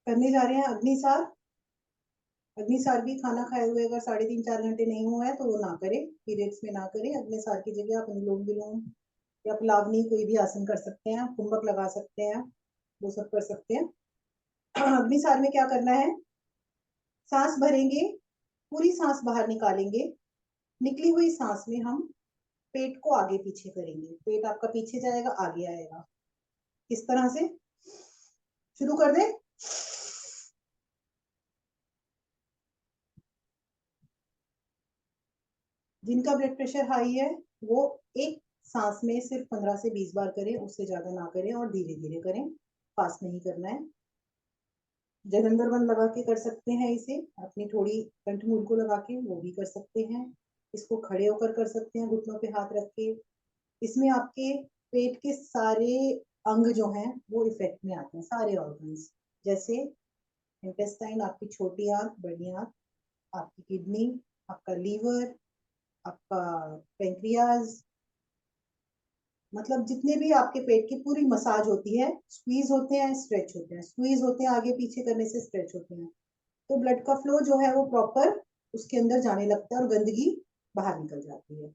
A: करने जा रहे हैं अग्निसार। अग्निसार भी खाना खाए हुए अगर 3.5-4 घंटे नहीं हुआ है तो वो ना करें, पीरियड्स में ना करें। अग्निसार की जगह आप अनुलोम विलोम या पलावनी कोई भी आसन कर सकते हैं, कुंभक लगा सकते हैं, वो सब कर सकते हैं। अग्निसार में क्या करना है, सांस भरेंगे, पूरी सांस बाहर निकालेंगे, निकली हुई सांस में हम पेट को आगे पीछे करेंगे, पेट आपका पीछे जाएगा आगे आएगा, इस तरह से। शुरू कर दें। जिनका ब्लड प्रेशर हाई है वो एक सांस में सिर्फ 15 से 20 बार करें, उससे ज्यादा ना करें, और धीरे धीरे करें, फास्ट नहीं करना है। जलंधर बंद लगा के कर सकते हैं इसे, अपनी थोड़ी कंठमूल को लगा के वो भी कर सकते हैं। इसको खड़े होकर कर सकते हैं, घुटनों पे हाथ रख के। इसमें आपके पेट के सारे अंग जो हैं वो इफेक्ट में आते हैं, सारे ऑर्गन्स, जैसे इंटेस्टाइन, आपकी छोटी आंत, बड़ी आंत, आपकी किडनी, आपका लीवर, आपका पेंक्रियाज, मतलब जितने भी आपके पेट की पूरी मसाज होती है, स्क्वीज होते हैं, स्ट्रेच होते हैं, स्क्वीज होते हैं, आगे पीछे करने से स्ट्रेच होते हैं, तो ब्लड का फ्लो जो है वो प्रॉपर उसके अंदर जाने लगता है और गंदगी बाहर निकल जाती है।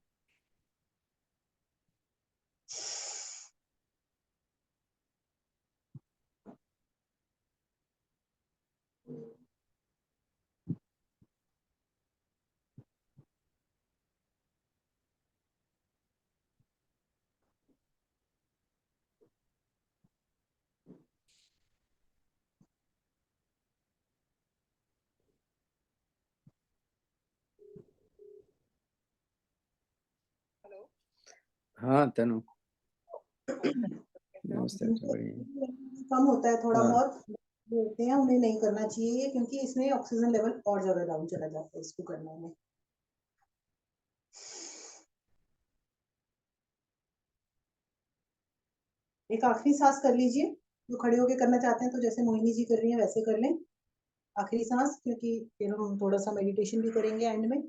B: हाँ तनु, नमस्ते। बढ़िया।
A: कम होता है थोड़ा
B: हाँ।
A: बहुत, बोलते हैं उन्हें नहीं करना चाहिए क्योंकि इसमें ऑक्सीजन लेवल और ज्यादा डाउन चला जाता है इसको करने में। एक आखिरी सांस कर लीजिए, जो खड़े होके करना चाहते हैं तो जैसे मोहिनी जी कर रही हैं वैसे कर लें, आखिरी सांस, क्योंकि फिर हम थोड़ा सा मेडिटेशन भी करेंगे एंड में।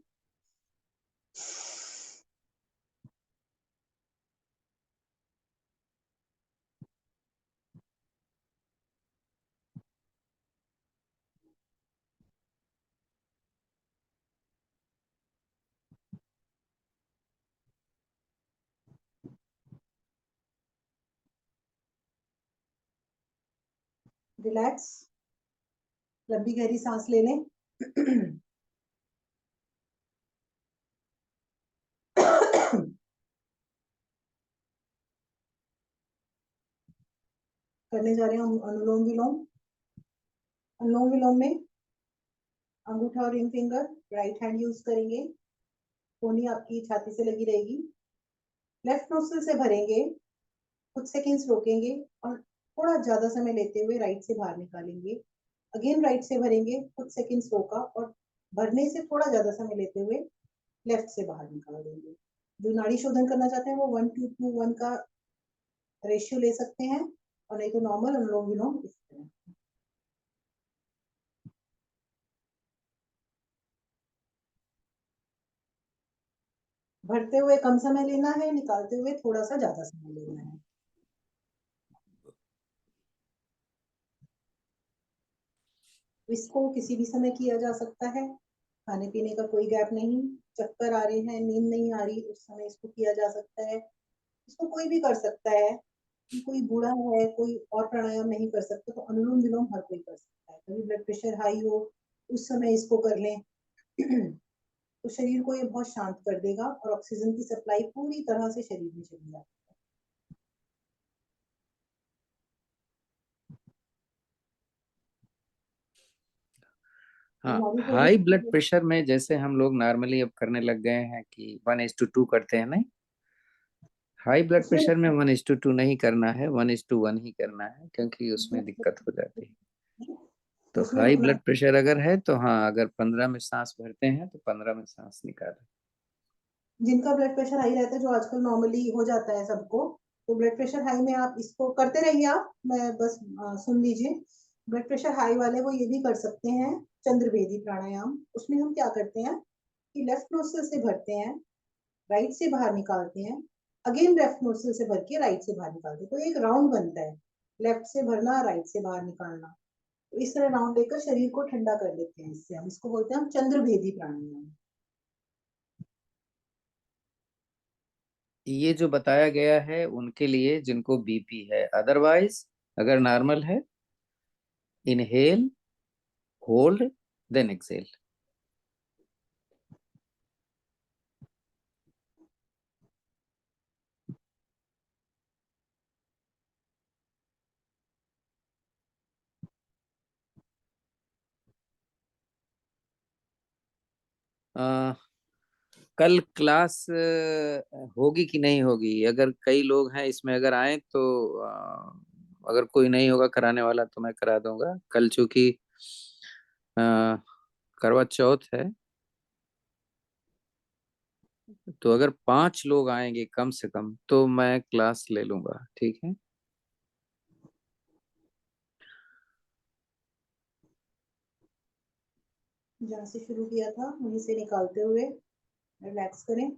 A: रिलैक्स, लंबी गहरी सांस ले लें। करने जा रहे हैं हम अनुलोम विलोम। अनुलोम विलोम में अंगूठा और ring finger right hand use करेंगे, कोहनी आपकी छाती से लगी रहेगी। लेफ्ट नोस्ट्रिल से भरेंगे, कुछ सेकंड्स रोकेंगे और थोड़ा ज्यादा समय लेते हुए राइट से बाहर निकालेंगे। अगेन राइट से भरेंगे, कुछ सेकंड्स रोका और भरने से थोड़ा ज्यादा समय लेते हुए लेफ्ट से बाहर निकाल देंगे। जो नाड़ी शोधन करना चाहते हैं वो 1:2:1 का रेशियो ले सकते हैं, और नहीं तो नॉर्मल अनुलोम विलोम इस तरह। भरते हुए कम समय लेना है, निकालते हुए थोड़ा सा ज्यादा समय लेना है। इसको किसी भी समय किया जा सकता है, खाने पीने का कोई गैप नहीं। चक्कर आ रहे हैं, नींद नहीं आ रही, उस समय इसको किया जा सकता है। इसको कोई भी कर सकता है, कोई बूढ़ा है, कोई और प्राणायाम नहीं कर सकता तो अनुलोम विलोम हर कोई कर सकता है। कभी ब्लड प्रेशर हाई हो उस समय इसको कर लें तो शरीर को ये बहुत शांत कर देगा और ऑक्सीजन की सप्लाई पूरी तरह से शरीर में चली जाएगी।
B: हाँ,
A: नाड़ी
B: हाई
A: खोलने
B: ब्लड
A: की-
B: प्रेशर में जैसे हम लोग नॉर्मली अब करने लग गए हैं कि 1:2 करते हैं, नहीं, हाई ब्लड
A: उसमें
B: प्रेशर में 1:2 नहीं करना है, 1:1 ही करना है, क्योंकि उसमें दिक्कत हो जाती है। तो
A: उसमें
B: हाई
A: रुकना,
B: ब्लड प्रेशर अगर है तो हाँ, अगर 15 में सांस भरते हैं तो 15 में सांस निकालें।
A: जिनका ब्लड प्रेशर हाई रहता है, जो आजकल नॉर्मली हो जाता है सबको, तो ब्लड प्रेशर हाई में आप इसको करते रहिए। आप मैं बस सुन लीजिए। ब्लड प्रेशर हाई वाले वो ये भी कर सकते हैं चंद्रभेदी प्राणायाम। उसमें हम क्या करते हैं कि लेफ्ट नोस्ट्रिल से भरते हैं, राइट से बाहर निकालते हैं, अगेन लेफ्ट नोस्ट्रिल से भर के राइट से बाहर निकालते हैं, तो एक राउंड बनता है, लेफ्ट से भरना राइट से बाहर निकालना। तो इस तरह राउंड लेकर शरीर को ठंडा कर लेते हैं। इससे हम इसको बोलते हैं हम चंद्रभेदी प्राणायाम।
B: ये जो बताया गया है उनके लिए जिनको बीपी है, अदरवाइज अगर नॉर्मल है, इनहेल, होल्ड, देन एक्सेल। कल क्लास होगी कि नहीं होगी? अगर कई लोग हैं इसमें, अगर आए तो अगर कोई नहीं होगा कराने वाला तो मैं करा दूंगा कल, चूंकि करवा चौथ है। तो अगर 5 लोग आएंगे कम से कम तो मैं क्लास ले लूंगा, ठीक है?
A: जहाँ से शुरू किया था वहीं से निकालते हुए रिलैक्स करें।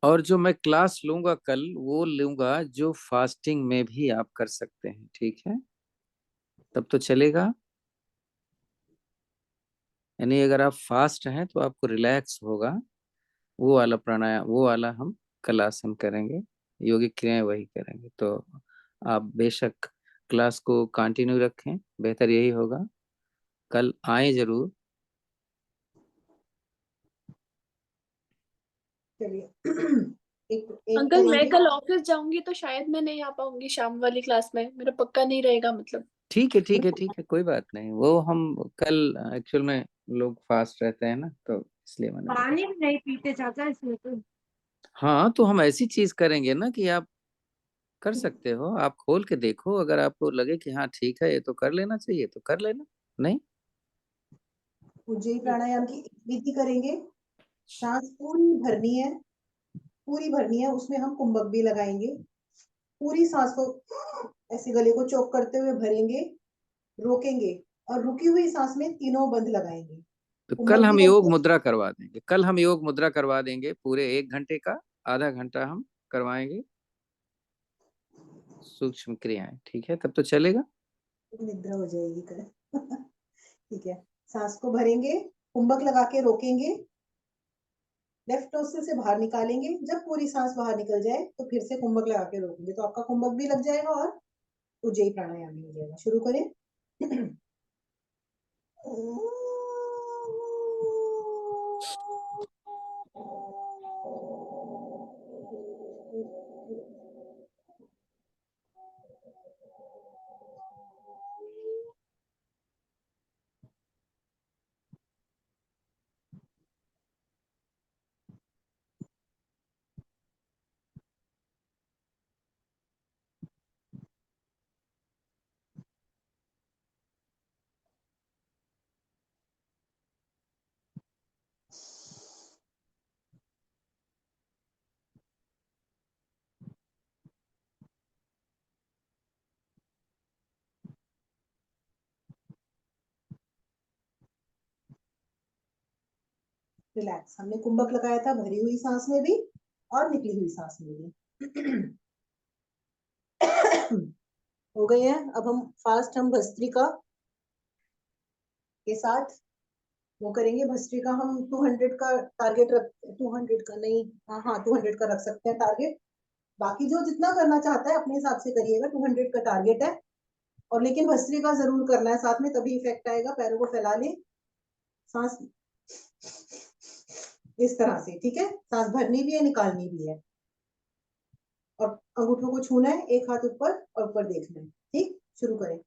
B: और जो मैं क्लास लूंगा कल, वो लूंगा जो फास्टिंग में भी आप कर सकते हैं, ठीक है? तब तो चलेगा। यानी अगर आप फास्ट हैं तो आपको रिलैक्स होगा, वो वाला प्राणायाम, वो वाला हम कल आसन करेंगे, योगिक क्रियाएं वही करेंगे। तो आप बेशक क्लास को कंटिन्यू रखें, बेहतर यही होगा। कल आए जरूर।
A: चलिए एक एक
G: अंकल मैं
A: करेंगे।
G: कल ऑफिस जाऊंगी तो शायद मैं नहीं आ पाऊंगी शाम वाली क्लास में, मेरा पक्का नहीं रहेगा मतलब।
B: ठीक है, ठीक है, ठीक है, कोई बात नहीं। वो हम कल एक्चुअल में लोग फास्ट रहते हैं ना, तो इसलिए मैंने बोला।
F: पानी भी नहीं पीते चाचा इसमें तो।
B: हाँ, तो हम ऐसी चीज करेंगे ना कि आप कर सकते हो, आप खोल के देखो, अगर आपको लगे कि हाँ ठीक है ये तो कर लेना चाहिए तो कर लेना, नहीं।
A: उज्जयी प्राणायाम की एक विधि करेंगे। सांस पूरी भरनी है, पूरी भरनी है, उसमें हम कुंभक भी लगाएंगे। पूरी सांस को ऐसे गले को चौक करते हुए भरेंगे, रोकेंगे और रुकी हुई सांस में तीनों बंद लगाएंगे।
B: तो कल
A: कुंभक भी
B: हम योग
A: करके
B: मुद्रा करवा देंगे, कल हम योग मुद्रा करवा देंगे, पूरे 1 घंटे का आधा घंटा हम करवाएंगे सूक्ष्म क्रियाएं, ठीक है? तब तो चलेगा।
A: निद्रा हो जाएगी कल ठीक है। सांस को भरेंगे, कुंभक लगा के रोकेंगे, लेफ्ट नोस्ट्रिल से बाहर निकालेंगे। जब पूरी सांस बाहर निकल जाए तो फिर से कुंभक लगा के रोकेंगे, तो आपका कुंभक भी लग जाएगा और उज्जयी प्राणायाम भी हो जाएगा। शुरू करें रिलैक्स। हमने कुंभक लगाया था भरी हुई सांस में भी और निकली हुई सांस में भी। हो गए हैं। अब हम फास्ट हम भस्त्रिका के साथ वो करेंगे। भस्त्रिका हम 200 का टारगेट रख, 200 का नहीं, हाँ 200 का रख सकते हैं टारगेट। बाकी जो जितना करना चाहता है अपने हिसाब से करिएगा। 200 का टारगेट है। और लेकिन भस्त्रिका जरूर करना है साथ में, तभी इफेक्ट आएगा। पैरों को फैला लें, सांस इस तरह से, ठीक है। सांस भरनी भी है, निकालनी भी है। और अंगूठों को छूना है, एक हाथ ऊपर और ऊपर देखना है। ठीक, शुरू करें।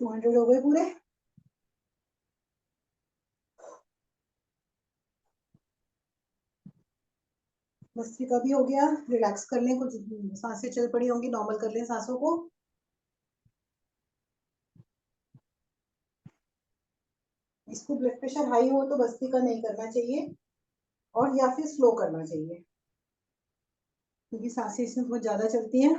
A: टू 200 हो गए पूरे। भस्त्रिका भी हो गया। रिलैक्स कर लें, कुछ सांसें चल पड़ी होंगी, नॉर्मल कर लें सांसों को। इसको ब्लड प्रेशर हाई हो तो भस्त्रिका नहीं करना चाहिए, और या फिर स्लो करना चाहिए, क्योंकि सांसें इसमें बहुत ज्यादा चलती हैं।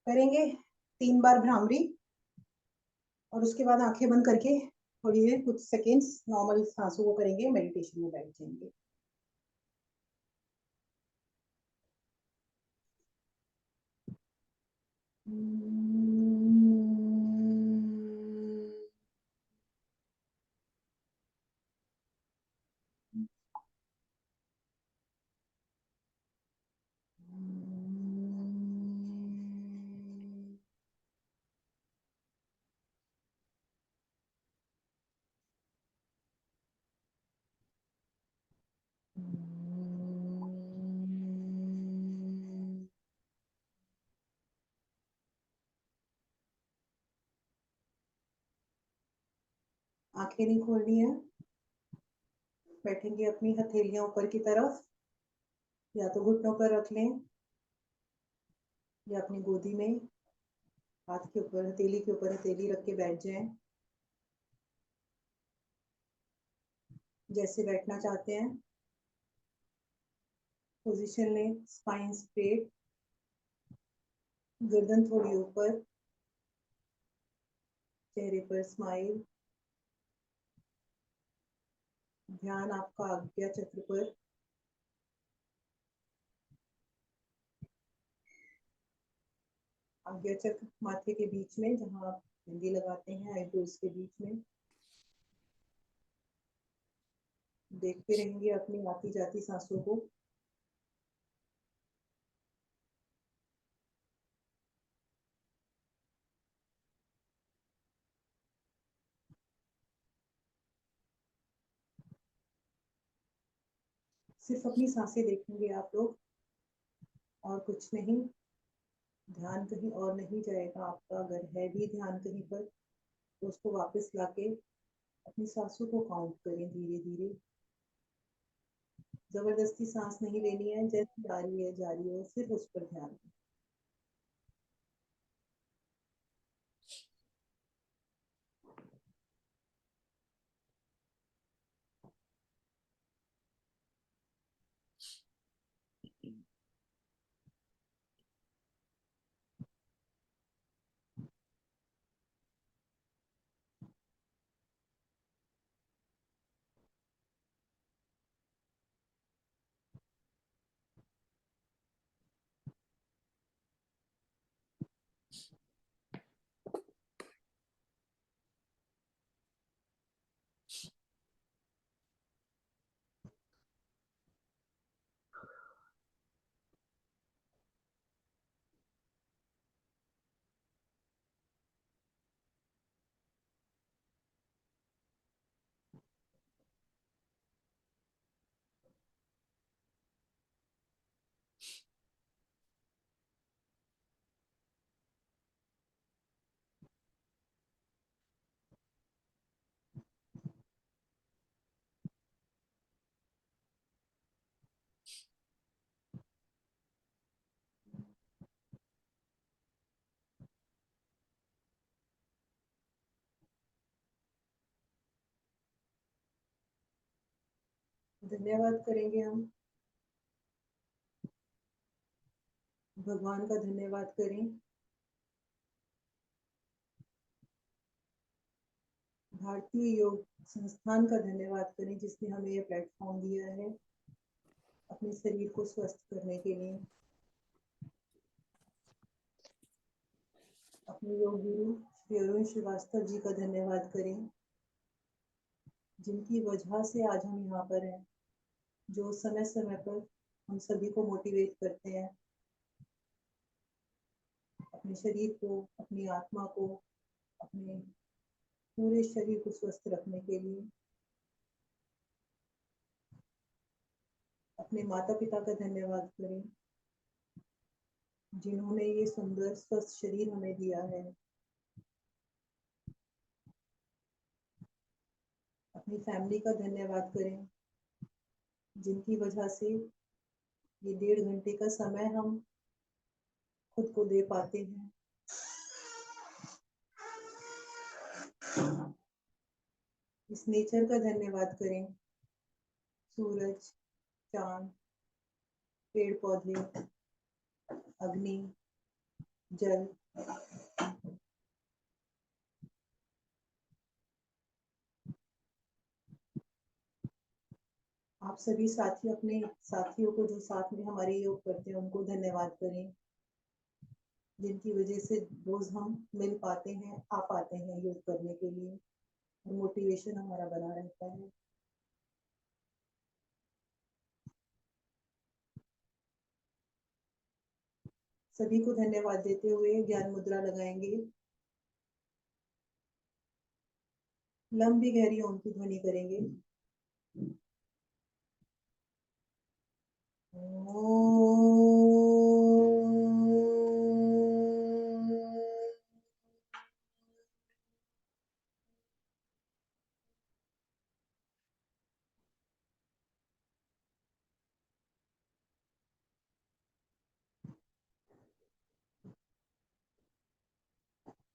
A: करेंगे 3 बार भ्रामरी, और उसके बाद आंखें बंद करके थोड़ी देर, कुछ सेकेंड्स नॉर्मल सांसों को करेंगे, मेडिटेशन में बैठ जाएंगे। आंखें नहीं खोलनी है। बैठेंगे अपनी हथेलियां ऊपर की तरफ, या तो घुटनों पर रख लें या अपनी गोदी में, हाथ के ऊपर, हथेली के ऊपर हथेली रख के बैठ जाएं, जैसे बैठना चाहते हैं। पोजीशन लें, स्पाइन स्ट्रेट, गर्दन थोड़ी ऊपर, चेहरे पर स्माइल, ध्यान आपका आज्ञा चक्र पर। आज्ञा चक्र माथे के बीच में, जहां आप बिंदी लगाते हैं, आईब्रोज के बीच में। देखते रहेंगे अपनी आती जाती सांसों को। सिर्फ अपनी सांसें देखेंगे आप लोग और कुछ नहीं। ध्यान कहीं और नहीं जाएगा आपका। अगर है भी ध्यान कहीं पर तो उसको वापस लाके अपनी सांसों को काउंट करें धीरे धीरे। जबरदस्ती सांस नहीं लेनी है, जैसी आ रही है जा रही है सिर्फ उस पर ध्यान दें। धन्यवाद करेंगे हम। भगवान का धन्यवाद करें, भारतीय योग संस्थान का धन्यवाद करें जिसने हमें ये प्लेटफॉर्म दिया है अपने शरीर को स्वस्थ करने के लिए। अपने योग गुरु श्री अरुण श्रीवास्तव जी का धन्यवाद करें जिनकी वजह से आज हम यहाँ पर हैं, जो समय समय पर हम सभी को मोटिवेट करते हैं अपने शरीर को, अपनी आत्मा को, अपने पूरे शरीर को स्वस्थ रखने के लिए। अपने माता पिता का धन्यवाद करें जिन्होंने ये सुंदर स्वस्थ शरीर हमें दिया है। अपनी फैमिली का धन्यवाद करें जिनकी वजह से ये 1.5 घंटे का समय हम खुद को दे पाते हैं। इस नेचर का धन्यवाद करें, सूरज, चांद, पेड़ पौधे, अग्नि, जल। आप सभी साथी अपने साथियों को जो साथ में हमारे योग करते हैं उनको धन्यवाद करें जिनकी वजह से रोज हम मिल पाते हैं, आ पाते हैं योग करने के लिए और मोटिवेशन हमारा बना रहता है। सभी को धन्यवाद देते हुए ज्ञान मुद्रा लगाएंगे। लंबी गहरी ओम की ध्वनि करेंगे।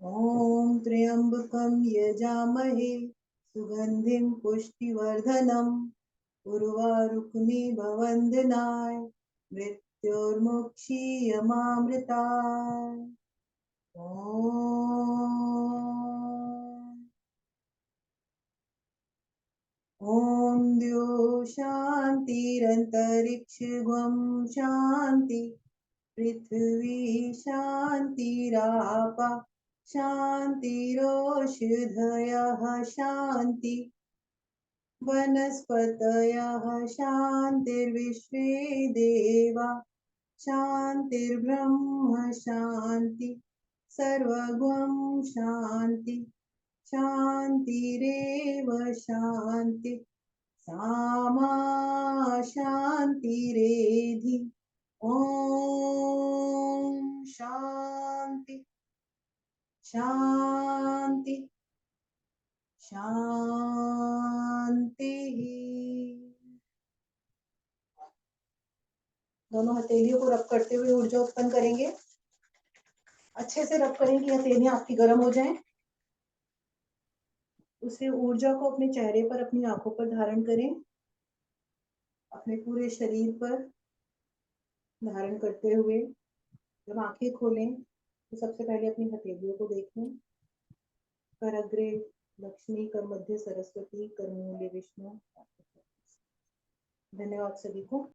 A: ओम त्र्यंबकं यजामहे सुगंधिं पुष्टिवर्धनम् उर्वारुकमिव वन्दनाय मृत्योर्मुक्षीयमामृताय। ओम द्यो शान्तिरन्तरिक्षं शान्ति पृथ्वी शान्तिरापः शान्तिरोषधयः शान्ति वनस्पतयः शान्तिर्विश्वे देवा शान्तिर्ब्रह्म शान्ति सर्वगं शान्ति शान्तिरेव शान्ति सामा शांतिरेधि। ओम शांति शांति शांति। दोनों हथेलियों को रब करते हुए ऊर्जा उत्पन्न करेंगे। अच्छे से रब करें कि हथेलियां आपकी गर्म हो जाएं। उसे ऊर्जा को अपने चेहरे पर, अपनी आंखों पर धारण करें, अपने पूरे शरीर पर धारण करते हुए जब आंखें खोलें तो सबसे पहले अपनी हथेलियों को देखें। कर अग्रे लक्ष्मी, कर मध्य सरस्वती, कर मूले विष्णु। धन्यवाद सभी को।